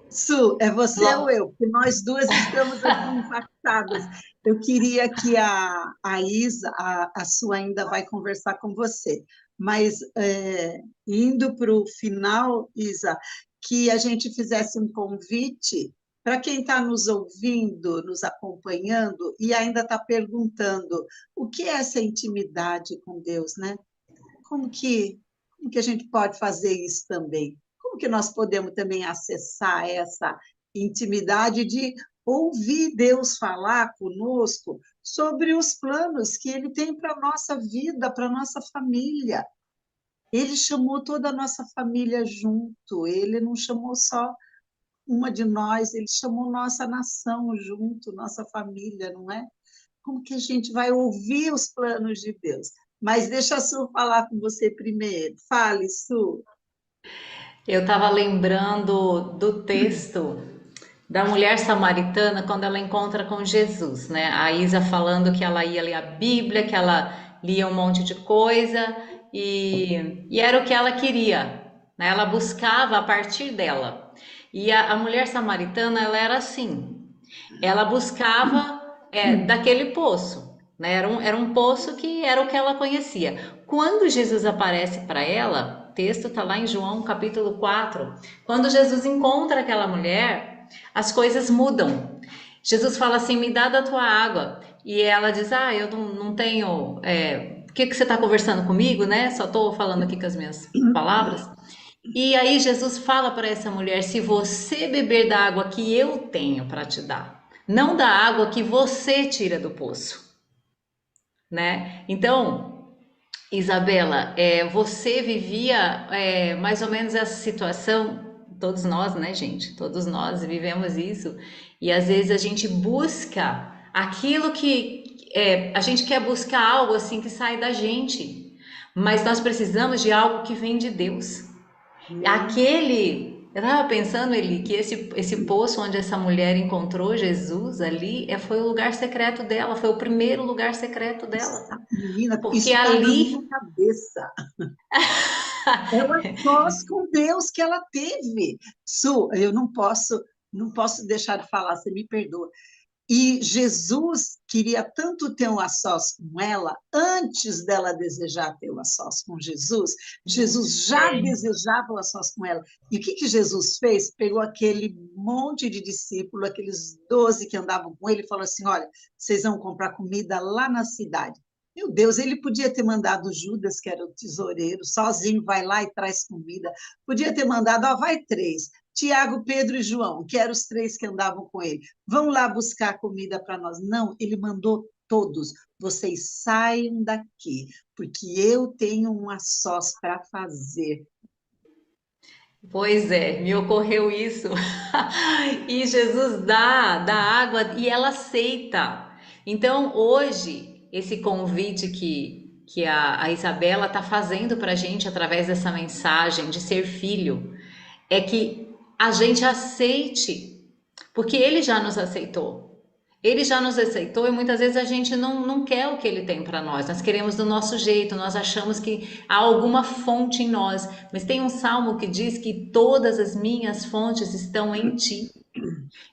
C: Su, é você ou eu? Porque nós duas estamos aqui impactadas. Eu queria que a Isa, a Su ainda vai conversar com você, mas indo para o final, Isa, que a gente fizesse um convite Para quem está nos ouvindo, nos acompanhando e ainda está perguntando o que é essa intimidade com Deus, né? Como que a gente pode fazer isso também? Como que nós podemos também acessar essa intimidade de ouvir Deus falar conosco sobre os planos que Ele tem para a nossa vida, para a nossa família? Ele chamou toda a nossa família junto, Ele não chamou só uma de nós, Ele chamou nossa nação junto, nossa família, não é? Como que a gente vai ouvir os planos de Deus? Mas deixa a Su falar com você primeiro. Fale, Su.
A: Eu estava lembrando do texto da mulher samaritana quando ela encontra com Jesus, né? A Isa falando que ela ia ler a Bíblia, que ela lia um monte de coisa e era o que ela queria, né? Ela buscava a partir dela. E a mulher samaritana, ela era assim, ela buscava daquele poço, né? Era um poço que era o que ela conhecia. Quando Jesus aparece para ela, o texto está lá em João capítulo 4, quando Jesus encontra aquela mulher, as coisas mudam. Jesus fala assim, me dá da tua água. E ela diz, eu não tenho... por que você está conversando comigo, né? Só estou falando aqui com as minhas palavras. E aí Jesus fala para essa mulher, se você beber da água que eu tenho para te dar, não da água que você tira do poço, né? Então, Isabela, você vivia mais ou menos essa situação, todos nós, né, gente? Todos nós vivemos isso, e às vezes a gente busca aquilo que a gente quer buscar algo assim que sai da gente, mas nós precisamos de algo que vem de Deus. Eu estava pensando, Eli, que esse poço onde essa mulher encontrou Jesus ali foi o lugar secreto dela, foi o primeiro lugar secreto dela.
C: Menina,
A: Porque
C: isso está na minha
A: ali,
C: cabeça. É o sós com Deus que ela teve. Su, eu não posso deixar de falar, você me perdoa. E Jesus queria tanto ter um a sós com ela, antes dela desejar ter um a sós com Jesus, Jesus já desejava o a sós com ela. E o que Jesus fez? Pegou aquele monte de discípulos, aqueles 12 que andavam com ele, e falou assim, olha, vocês vão comprar comida lá na cidade. Meu Deus, ele podia ter mandado Judas, que era o tesoureiro, sozinho, vai lá e traz comida. Podia ter mandado, vai três. Tiago, Pedro e João, que eram os três que andavam com ele. Vão lá buscar comida para nós. Não, ele mandou todos. Vocês saiam daqui, porque eu tenho um a sós para fazer.
A: pois me ocorreu isso. E Jesus dá água e ela aceita. Então, hoje, esse convite que a Isabela está fazendo para a gente através dessa mensagem de ser filho, é que a gente aceite, porque ele já nos aceitou. Ele já nos aceitou e muitas vezes a gente não quer o que ele tem para nós. Nós queremos do nosso jeito, nós achamos que há alguma fonte em nós. Mas tem um salmo que diz que todas as minhas fontes estão em ti.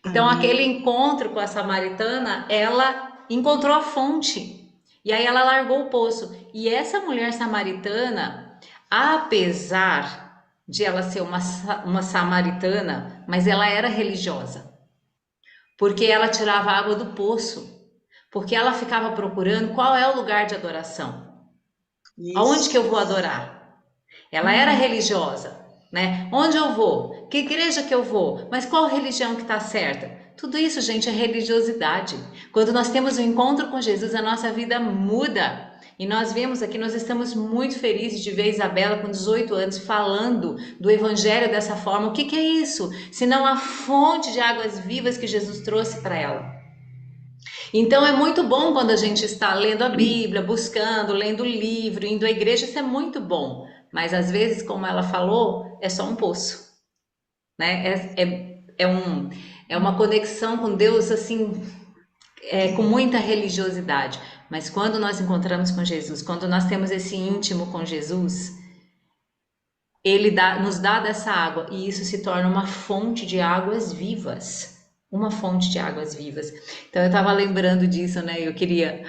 A: Então,
C: Amém.
A: aquele encontro com a samaritana, ela encontrou a fonte. E aí ela largou o poço. E essa mulher samaritana, apesar de ela ser uma samaritana, mas ela era religiosa. Porque ela tirava água do poço. Porque ela ficava procurando qual é o lugar de adoração. Aonde que
C: Isso.
A: eu vou adorar? Ela era religiosa, né? Onde eu vou? Que igreja que eu vou? Mas qual religião que está certa? Tudo isso, gente, é religiosidade. Quando nós temos um encontro com Jesus, a nossa vida muda. E nós vemos aqui, nós estamos muito felizes de ver Isabela com 18 anos falando do evangelho dessa forma. O que é isso? Senão a fonte de águas vivas que Jesus trouxe para ela. Então é muito bom quando a gente está lendo a Bíblia, buscando, lendo livro, indo à igreja, isso é muito bom. Mas às vezes, como ela falou, é só um poço, né? É uma conexão com Deus assim, com muita religiosidade. Mas quando nós encontramos com Jesus, quando nós temos esse íntimo com Jesus, ele nos dá dessa água e isso se torna uma fonte de águas vivas. Uma fonte de águas vivas. Então eu estava lembrando disso, né? Eu queria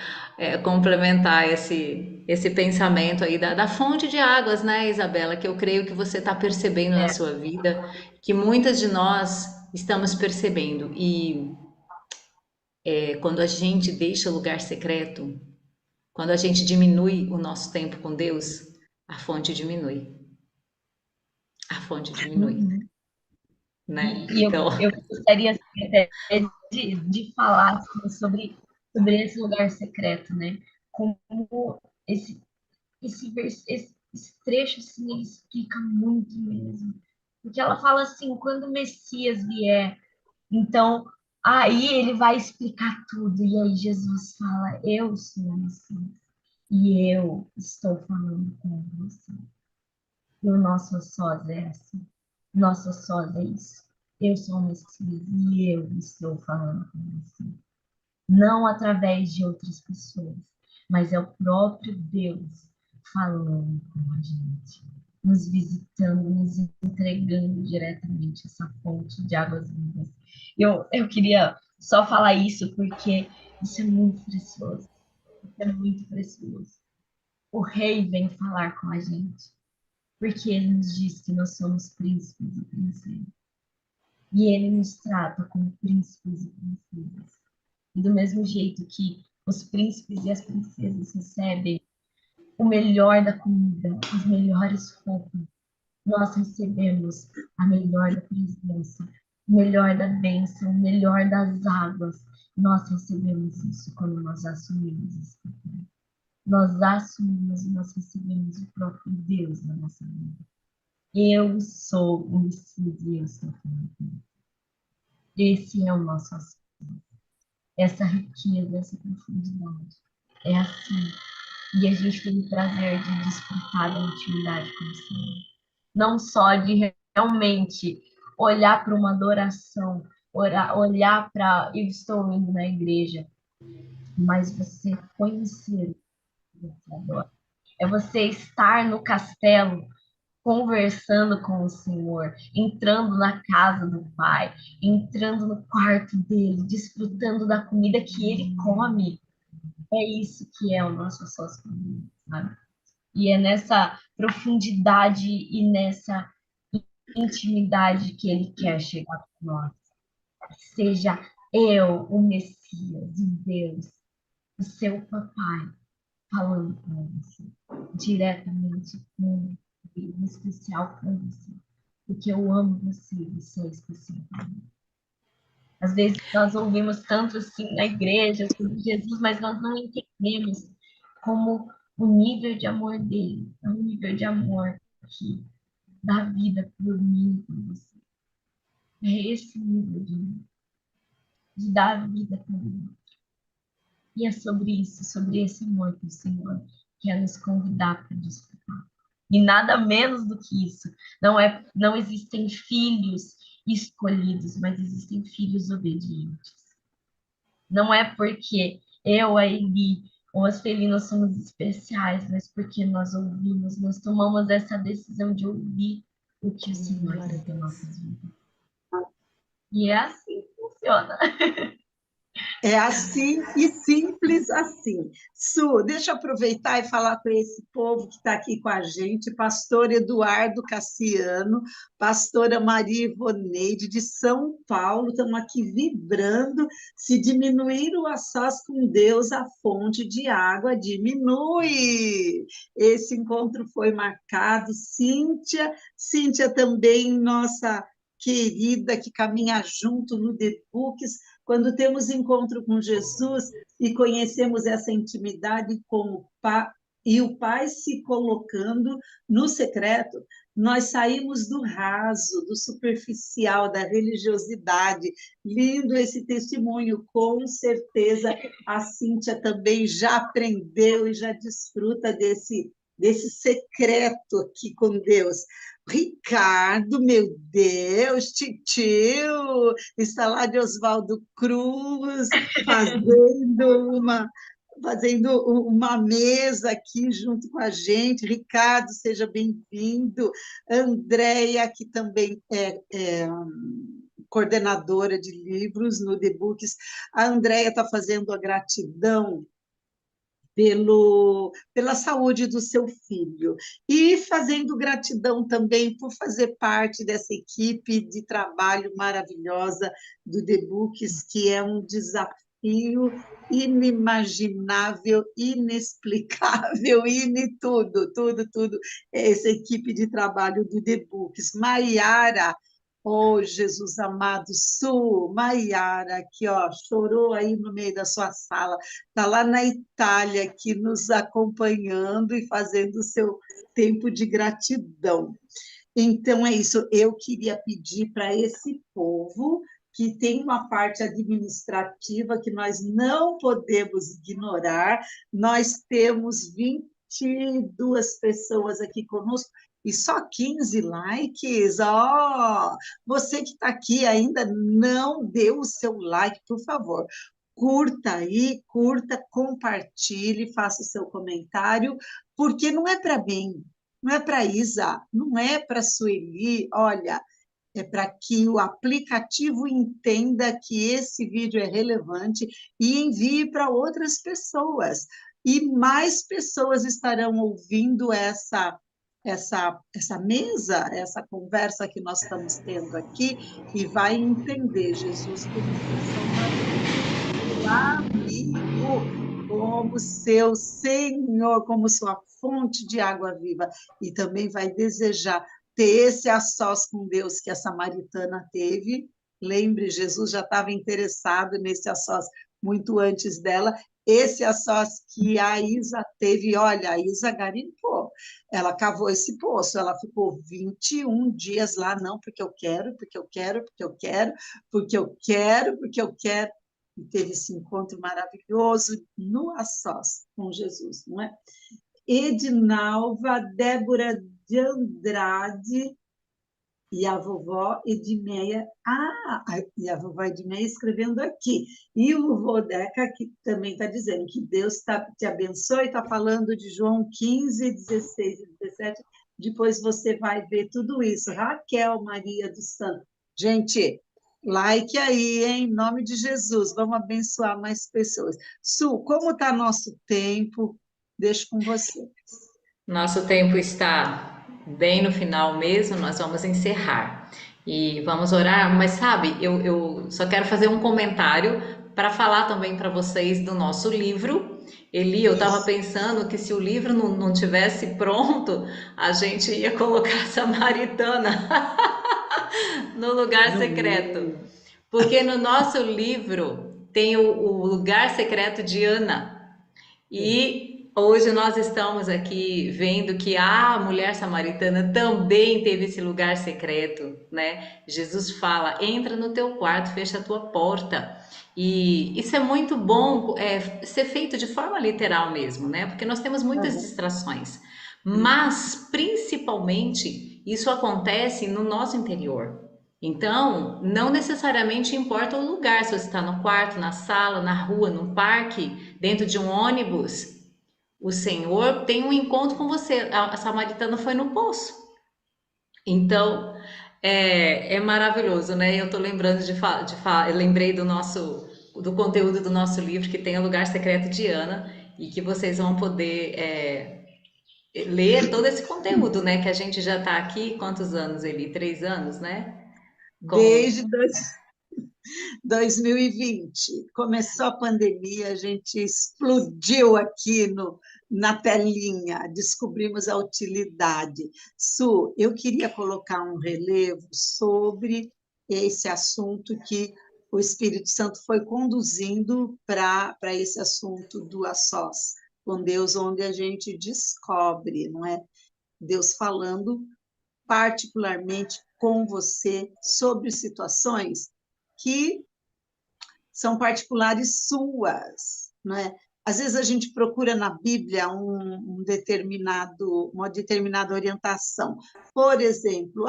A: complementar esse pensamento aí da fonte de águas, né, Isabela? Que eu creio que você está percebendo na sua vida, que muitas de nós estamos percebendo. E quando a gente deixa o lugar secreto, quando a gente diminui o nosso tempo com Deus, a fonte diminui. A fonte diminui,
B: Uhum.
A: né?
B: E
A: Então,
B: eu gostaria assim, até de falar assim, sobre esse lugar secreto, né? Como esse, esse trecho assim, ele explica muito mesmo. Porque ela fala assim, quando o Messias vier, então aí ele vai explicar tudo. E aí Jesus fala, eu sou o Messias. E eu estou falando com você. E o nosso sós é assim. Nosso sós é isso. Eu sou o Messias e eu estou falando com você. Não através de outras pessoas, mas é o próprio Deus falando com a gente, nos visitando, nos entregando diretamente essa fonte de águas vivas. Eu queria só falar isso porque isso é muito precioso. Isso é muito precioso. O rei vem falar com a gente, porque ele nos diz que nós somos príncipes e princesas. E ele nos trata como príncipes e princesas. E do mesmo jeito que os príncipes e as princesas recebem o melhor da comida, as melhores roupas, nós recebemos a melhor da presença, o melhor da bênção, o melhor das águas. Nós recebemos isso quando nós assumimos isso. Nós assumimos e nós recebemos o próprio Deus na nossa vida. Eu sou o Messias e eu estou falando com ele. Esse é o nosso assunto. Essa riqueza, essa profundidade. É assim. E a gente tem o prazer de desfrutar da intimidade com o Senhor. Não só de realmente olhar para uma adoração, olhar para eu estou indo na igreja, mas você conhecer o que você adora. É você estar no castelo conversando com o Senhor, entrando na casa do Pai, entrando no quarto dele, desfrutando da comida que ele come. É isso que é o nosso sócio comum, sabe? E é nessa profundidade e nessa intimidade que ele quer chegar com nós. Seja eu, o Messias, o Deus, o seu papai, falando com você, diretamente com ele, em especial com você. Porque eu amo você e você é especial para mim. Às vezes nós ouvimos tanto assim na igreja sobre Jesus, mas nós não entendemos como o nível de amor dele é um nível de amor que dá vida por mim e por você. É esse nível de dar vida por mim. E é sobre isso, sobre esse amor que o Senhor quer nos convidar para desfrutar. E nada menos do que isso. Não existem filhos escolhidos, mas existem filhos obedientes. Não é porque eu, a Eli ou as Felinas somos especiais, mas porque nós ouvimos, nós tomamos essa decisão de ouvir o que o Senhor
A: glória
B: tem
A: a
B: para
A: Deus.
B: nossas vidas. E é assim que funciona.
C: É assim e simples assim. Su, deixa eu aproveitar e falar para esse povo que está aqui com a gente, pastor Eduardo Cassiano, pastora Maria Ivoneide de São Paulo, estamos aqui vibrando. Se diminuir o a sós com Deus, a fonte de água diminui. Esse encontro foi marcado. Cíntia também, nossa querida, que caminha junto no The Books, quando temos encontro com Jesus e conhecemos essa intimidade com o Pai, e o Pai se colocando no secreto, nós saímos do raso, do superficial, da religiosidade. Lindo esse testemunho, com certeza a Cíntia também já aprendeu e já desfruta desse secreto aqui com Deus. Ricardo, meu Deus, titio, está lá de Oswaldo Cruz, fazendo uma mesa aqui junto com a gente. Ricardo, seja bem-vindo. Andréia, que também é coordenadora de livros no The Books. A Andréia está fazendo a gratidão pela saúde do seu filho. E fazendo gratidão também por fazer parte dessa equipe de trabalho maravilhosa do The Books, que é um desafio inimaginável, inexplicável, tudo, tudo, tudo. Essa equipe de trabalho do The Books. Maiara, oh, Jesus amado, Maiara, aqui, ó, chorou aí no meio da sua sala, está lá na Itália, aqui nos acompanhando e fazendo o seu tempo de gratidão. Então, é isso, eu queria pedir para esse povo que tem uma parte administrativa que nós não podemos ignorar, nós temos 22 pessoas aqui conosco, e só 15 likes. Ó, você que está aqui ainda não deu o seu like, por favor. Curta aí, curta, compartilhe, faça o seu comentário, porque não é para mim, não é para Isa, não é para Sueli, olha, é para que o aplicativo entenda que esse vídeo é relevante e envie para outras pessoas. E mais pessoas estarão ouvindo essa mesa, essa conversa que nós estamos tendo aqui, e vai entender Jesus como seu Salvador, amigo, como seu Senhor, como sua fonte de água viva, e também vai desejar ter esse a sós com Deus que a samaritana teve. Lembre, Jesus já estava interessado nesse a sós muito antes dela. Esse a sós que a Isa teve, olha, a Isa garimpou, ela cavou esse poço, ela ficou 21 dias lá, não, porque eu quero, porque eu quero, porque eu quero, porque eu quero, porque eu quero, e teve esse encontro maravilhoso no a sós com Jesus, não é? Edinalva, Débora de Andrade e a vovó Edmeia. E a vovó Edmeia escrevendo aqui. E o vovô Deca, que também está dizendo que Deus te abençoe, está falando de João 15, 16 e 17. Depois você vai ver tudo isso. Raquel Maria dos Santos. Gente, like aí, hein? Em nome de Jesus. Vamos abençoar mais pessoas. Su, como está nosso tempo? Deixo com você.
A: Nosso tempo está bem no final mesmo, nós vamos encerrar e vamos orar, mas sabe, eu só quero fazer um comentário para falar também para vocês do nosso livro. Eli, eu estava
C: Isso.
A: pensando que se o livro não tivesse pronto, a gente ia colocar a Samaritana no lugar
C: Não
A: secreto,
C: é?
A: porque no nosso livro tem o lugar secreto de Ana. E hoje nós estamos aqui vendo que a mulher samaritana também teve esse lugar secreto, né? Jesus fala: entra no teu quarto, fecha a tua porta. E isso é muito bom, ser feito de forma literal mesmo, né? Porque nós temos muitas
C: Uhum.
A: distrações. Mas, principalmente, isso acontece no nosso interior. Então, não necessariamente importa o lugar, se você está no quarto, na sala, na rua, no parque, dentro de um ônibus, o Senhor tem um encontro com você. A samaritana foi no poço. Então, é maravilhoso, né? Eu tô lembrando eu lembrei do conteúdo do nosso livro, que tem o Lugar Secreto de Ana, e que vocês vão poder ler todo esse conteúdo, né? Que a gente já está aqui, quantos anos, Eli? 3 anos, né? Com
C: Desde 2020, começou a pandemia, a gente explodiu aqui na telinha, descobrimos a utilidade. Su, eu queria colocar um relevo sobre esse assunto que o Espírito Santo foi conduzindo para esse assunto do a sós com Deus, onde a gente descobre, não é? Deus falando particularmente com você sobre situações que são particulares suas, não é? Às vezes a gente procura na Bíblia uma determinada orientação. Por exemplo,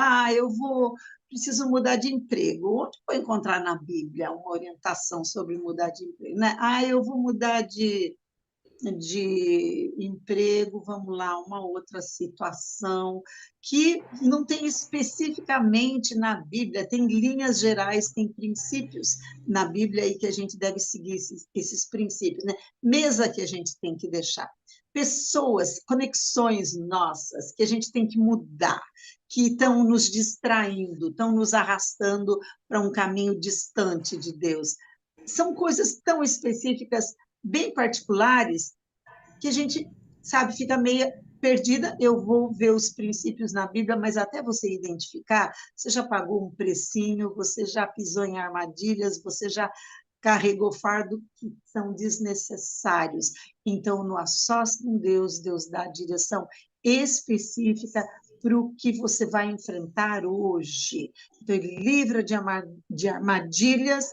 C: preciso mudar de emprego. Onde vou encontrar na Bíblia uma orientação sobre mudar de emprego? Né? Eu vou mudar de emprego, vamos lá, uma outra situação, que não tem especificamente na Bíblia, tem linhas gerais, tem princípios na Bíblia aí que a gente deve seguir esses princípios, né? Mesa que a gente tem que deixar. Pessoas, conexões nossas que a gente tem que mudar, que estão nos distraindo, estão nos arrastando para um caminho distante de Deus. São coisas tão específicas, bem particulares, que a gente, sabe, fica meio perdida. Eu vou ver os princípios na Bíblia, mas até você identificar, você já pagou um precinho, você já pisou em armadilhas, você já carregou fardo que são desnecessários. Então, no A Sós com Deus, Deus dá a direção específica para o que você vai enfrentar hoje. Então, ele livra de armadilhas,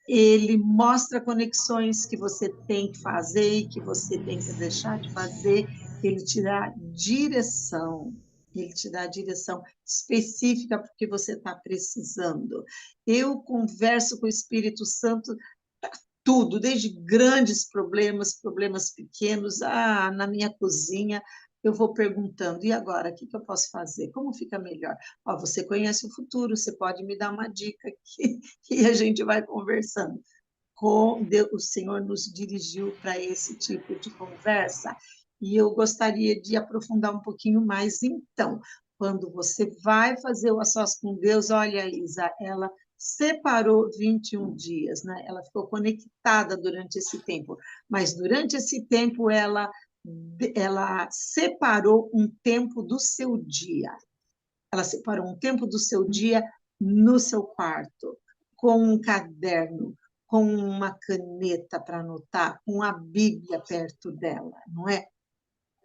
C: ele mostra conexões que você tem que fazer e que você tem que deixar de fazer, ele te dá direção, ele te dá direção específica porque você está precisando. Eu converso com o Espírito Santo tudo, desde grandes problemas, problemas pequenos, na minha cozinha, eu vou perguntando, e agora, o que eu posso fazer? Como fica melhor? Você conhece o futuro, você pode me dar uma dica aqui, e a gente vai conversando. O Senhor nos dirigiu para esse tipo de conversa, e eu gostaria de aprofundar um pouquinho mais. Então, quando você vai fazer o A Sós com Deus, olha, Isa, ela separou 21 dias, né? Ela ficou conectada durante esse tempo, mas durante esse tempo ela separou um tempo do seu dia. Ela separou um tempo do seu dia no seu quarto, com um caderno, com uma caneta para anotar, com a Bíblia perto dela, não é?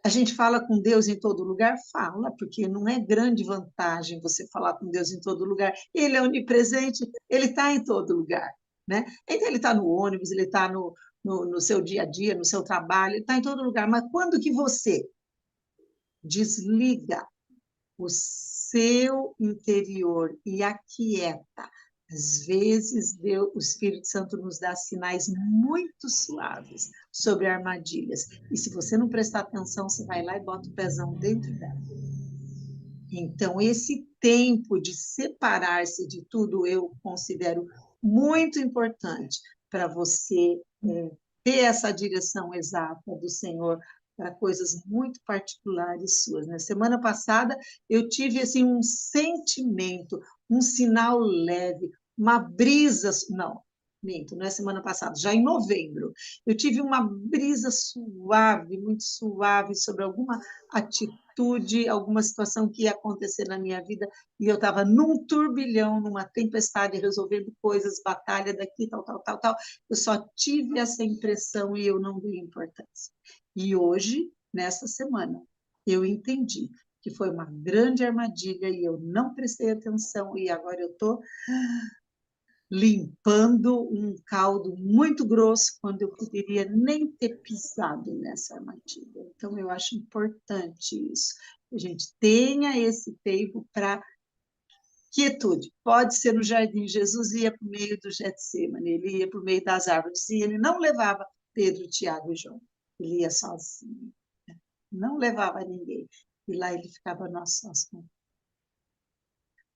C: A gente fala com Deus em todo lugar? Fala, porque não é grande vantagem você falar com Deus em todo lugar. Ele é onipresente, ele está em todo lugar, né? Então, ele está no ônibus, ele está no seu dia a dia, no seu trabalho, ele está em todo lugar. Mas quando que você desliga o seu interior e aquieta? Às vezes, Deus, o Espírito Santo nos dá sinais muito suaves sobre armadilhas. E se você não prestar atenção, você vai lá e bota o pezão dentro dela. Então, esse tempo de separar-se de tudo, eu considero muito importante para você ter essa direção exata do Senhor para coisas muito particulares suas. Na semana passada, eu tive assim, um sentimento, um sinal leve, uma brisa, não, minto, não é semana passada, já em novembro, eu tive uma brisa suave, muito suave, sobre alguma atitude, alguma situação que ia acontecer na minha vida, e eu estava num turbilhão, numa tempestade, resolvendo coisas, batalha daqui, tal, tal, tal, tal. Eu só tive essa impressão e eu não dei importância. E hoje, nessa semana, eu entendi que foi uma grande armadilha e eu não prestei atenção, e agora eu estou limpando um caldo muito grosso quando eu poderia nem ter pisado nessa armadilha. Então, eu acho importante isso. A gente tenha esse tempo para quietude. Pode ser no jardim. Jesus ia para o meio do Getsemane, ele ia para o meio das árvores, e ele não levava Pedro, Tiago e João. Ele ia sozinho. Não levava ninguém. E lá ele ficava nós sós.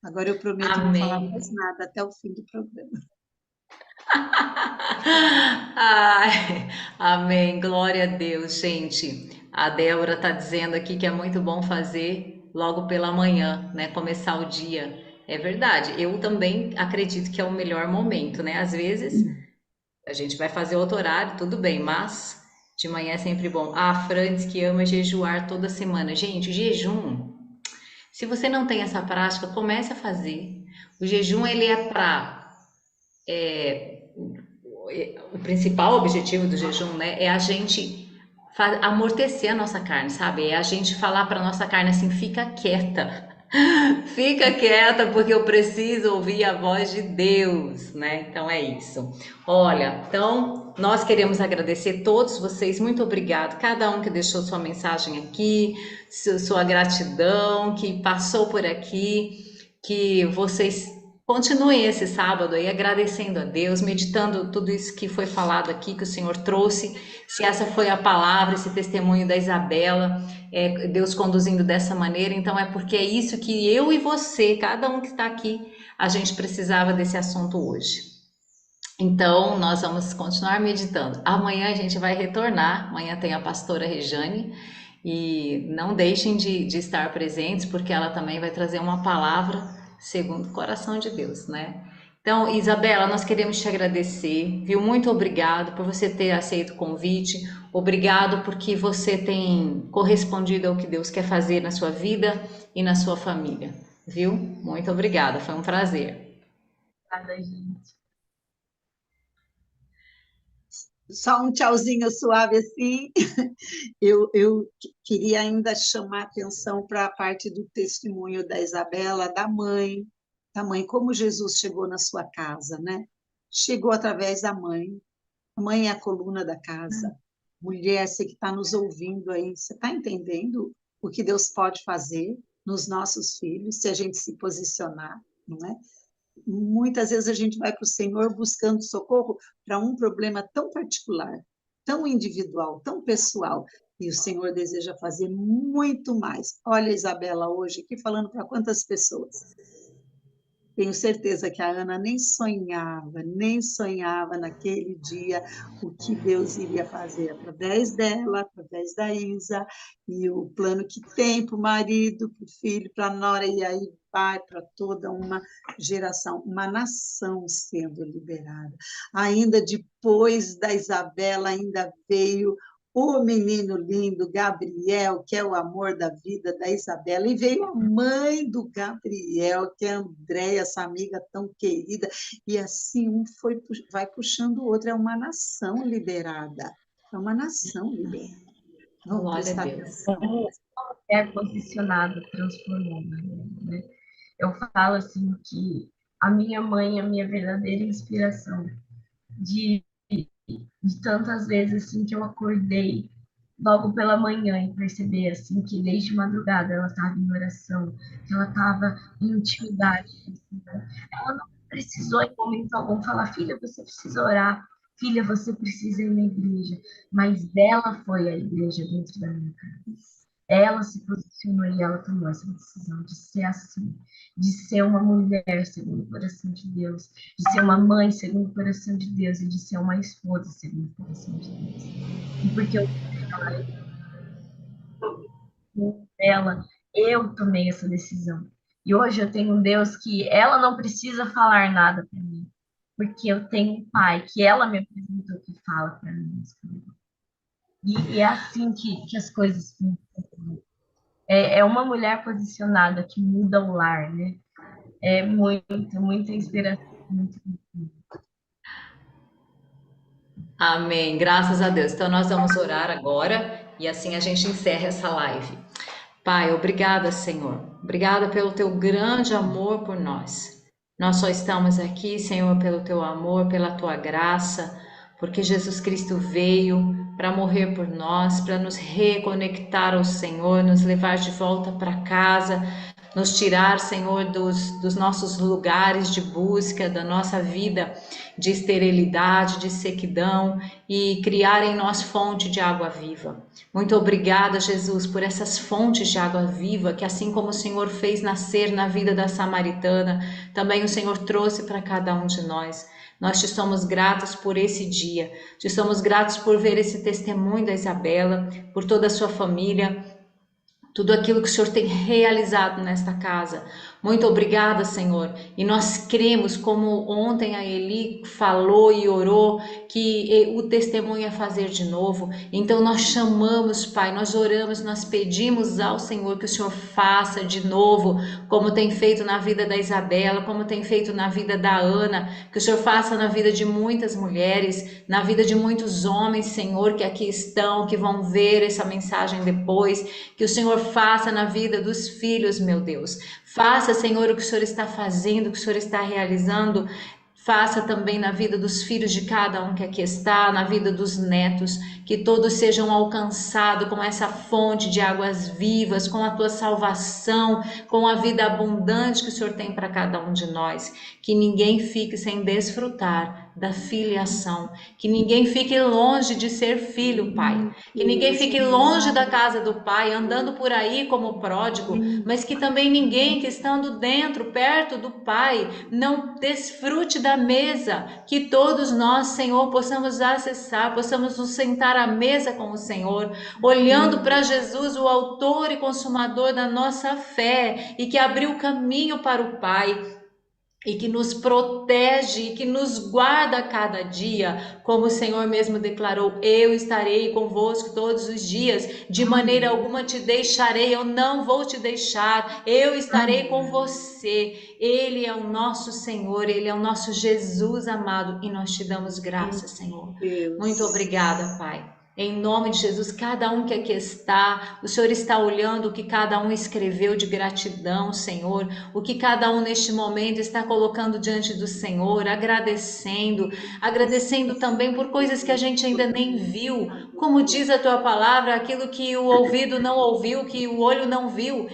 C: Agora eu prometo não falar mais
A: Amém.
C: nada até o fim do programa.
A: Ai, amém. Glória a Deus, gente. A Débora tá dizendo aqui que é muito bom fazer logo pela manhã, né? Começar o dia. É verdade. Eu também acredito que é o melhor momento, né? Às vezes a gente vai fazer outro horário, tudo bem, mas de manhã é sempre bom. A Fran diz que ama jejuar toda semana. Gente, o jejum, se você não tem essa prática, comece a fazer. O jejum, ele é para o principal objetivo do jejum, né, é a gente amortecer a nossa carne, sabe? É a gente falar para nossa carne assim, fica quieta. Fica quieta porque eu preciso ouvir a voz de Deus, né? Então é isso. Olha, então nós queremos agradecer todos vocês, muito obrigado, cada um que deixou sua mensagem aqui, sua gratidão, que passou por aqui, que vocês Continue esse sábado aí agradecendo a Deus, meditando tudo isso que foi falado aqui, que o Senhor trouxe. Se essa foi a palavra, esse testemunho da Isabela, Deus conduzindo dessa maneira, então é porque é isso que eu e você, cada um que está aqui, a gente precisava desse assunto hoje. Então, nós vamos continuar meditando. Amanhã a gente vai retornar. Amanhã tem a pastora Rejane. E não deixem de estar presentes, porque ela também vai trazer uma palavra segundo o coração de Deus, né? Então, Isabela, nós queremos te agradecer, viu? Muito obrigado por você ter aceito o convite. Obrigado porque você tem correspondido ao que Deus quer fazer na sua vida e na sua família, viu? Muito obrigada, foi um prazer.
B: Obrigada, gente.
C: Só um tchauzinho suave assim. Eu queria ainda chamar atenção para a parte do testemunho da Isabela, da mãe, como Jesus chegou na sua casa, né? Chegou através da mãe. A mãe é a coluna da casa. Mulher, você que está nos ouvindo aí, você está entendendo o que Deus pode fazer nos nossos filhos, se a gente se posicionar, não é? Muitas vezes a gente vai para o Senhor buscando socorro para um problema tão particular, tão individual, tão pessoal, e o Senhor deseja fazer muito mais. Olha a Isabela hoje aqui falando para quantas pessoas. Tenho certeza que a Ana nem sonhava naquele dia o que Deus iria fazer através dela, através da Isa, e o plano que tem para o marido, para o filho, para a nora, e aí vai para toda uma geração, uma nação sendo liberada. Ainda depois da Isabela, ainda veio o menino lindo, Gabriel, que é o amor da vida da Isabela, e veio a mãe do Gabriel, que é a Andréia, essa amiga tão querida, e assim um vai puxando o outro, é uma nação liberada, é uma nação liberada. Vamos
A: Glória a
C: prestar
A: Deus.
C: atenção.
B: Como é posicionada, transformando, né? Eu falo assim que a minha mãe é a minha verdadeira inspiração. De tantas vezes assim que eu acordei logo pela manhã e perceber assim que desde madrugada ela estava em oração, que ela estava em intimidade. Assim, né? Ela não precisou em momento algum falar, filha, você precisa orar, filha, você precisa ir na igreja, mas ela foi a igreja dentro da minha casa. Ela se posicionou e ela tomou essa decisão de ser assim, de ser uma mulher segundo o coração de Deus, de ser uma mãe segundo o coração de Deus e de ser uma esposa segundo o coração de Deus. E porque eu tomei essa decisão. E hoje eu tenho um Deus que ela não precisa falar nada para mim, porque eu tenho um pai que ela me apresentou que fala para mim. E é assim que as coisas funcionam. É uma mulher posicionada que muda o lar, né? É muita inspiração.
A: Amém. Graças a Deus. Então nós vamos orar agora e assim a gente encerra essa live. Pai, obrigada, Senhor. Obrigada pelo teu grande amor por nós. Nós só estamos aqui, Senhor, pelo teu amor, pela tua graça, porque Jesus Cristo veio para morrer por nós, para nos reconectar ao Senhor, nos levar de volta para casa, nos tirar, Senhor, dos nossos lugares de busca, da nossa vida de esterilidade, de sequidão e criar em nós fonte de água viva. Muito obrigada, Jesus, por essas fontes de água viva que, assim como o Senhor fez nascer na vida da samaritana, também o Senhor trouxe para cada um de nós. Nós te somos gratos por esse dia, te somos gratos por ver esse testemunho da Isabela, por toda a sua família, tudo aquilo que o Senhor tem realizado nesta casa. Muito obrigada, Senhor. E nós cremos, como ontem a Eli falou e orou, que o testemunho é fazer de novo. Então nós chamamos, Pai, nós oramos, nós pedimos ao Senhor que o Senhor faça de novo, como tem feito na vida da Isabela, como tem feito na vida da Ana, que o Senhor faça na vida de muitas mulheres, na vida de muitos homens, Senhor, que aqui estão, que vão ver essa mensagem depois, que o Senhor faça na vida dos filhos, meu Deus. Faça, Senhor, o que o Senhor está fazendo, o que o Senhor está realizando. Faça também na vida dos filhos de cada um que aqui está, na vida dos netos, que todos sejam alcançados com essa fonte de águas vivas, com a tua salvação, com a vida abundante que o Senhor tem para cada um de nós. Que ninguém fique sem desfrutar da filiação, que ninguém fique longe de ser filho, Pai. Que ninguém fique longe da casa do Pai, andando por aí como pródigo, mas que também ninguém que estando dentro, perto do Pai, não desfrute da mesa, que todos nós, Senhor, possamos acessar, possamos nos sentar à mesa com o Senhor, olhando para Jesus, o autor e consumador da nossa fé, e que abriu o caminho para o Pai, e que nos protege e que nos guarda a cada dia, como o Senhor mesmo declarou: eu estarei convosco todos os dias, de maneira alguma te deixarei, eu não vou te deixar, eu estarei com você. Ele é o nosso Senhor, Ele é o nosso Jesus amado, e nós te damos graças, Senhor. Muito obrigada, Pai. Em nome de Jesus, cada um que aqui está, o Senhor está olhando o que cada um escreveu de gratidão, Senhor, o que cada um neste momento está colocando diante do Senhor, agradecendo também por coisas que a gente ainda nem viu, como diz a tua palavra, aquilo que o ouvido não ouviu, que o olho não viu,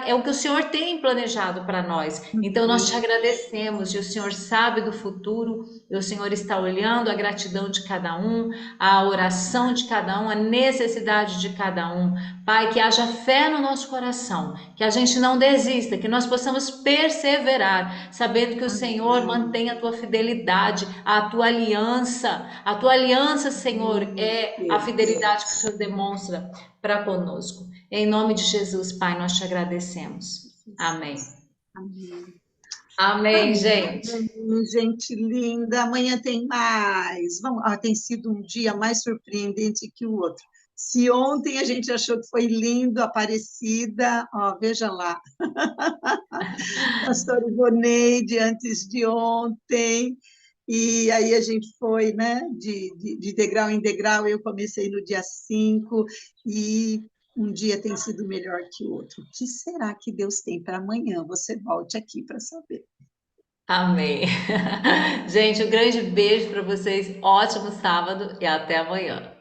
A: é o que o Senhor tem planejado para nós. Então nós te agradecemos, e o Senhor sabe do futuro, e o Senhor está olhando a gratidão de cada um, a oração de cada um, a necessidade de cada um. Pai, que haja fé no nosso coração, que a gente não desista, que nós possamos perseverar, sabendo que o Senhor mantém a tua fidelidade, a tua aliança. A tua aliança, Senhor, é a fidelidade que o Senhor demonstra para conosco. Em nome de Jesus, Pai, nós te agradecemos. Amém. Amém, gente.
C: Gente linda, amanhã tem mais. Tem sido um dia mais surpreendente que o outro. Se ontem a gente achou que foi lindo, Aparecida, veja lá. Pastor Ivoneide, antes de ontem, e aí a gente foi, né, de degrau em degrau. Eu comecei no dia 5, e um dia tem sido melhor que o outro. O que será que Deus tem para amanhã? Você volte aqui para saber.
A: Amém. Gente, um grande beijo para vocês. Ótimo sábado e até amanhã.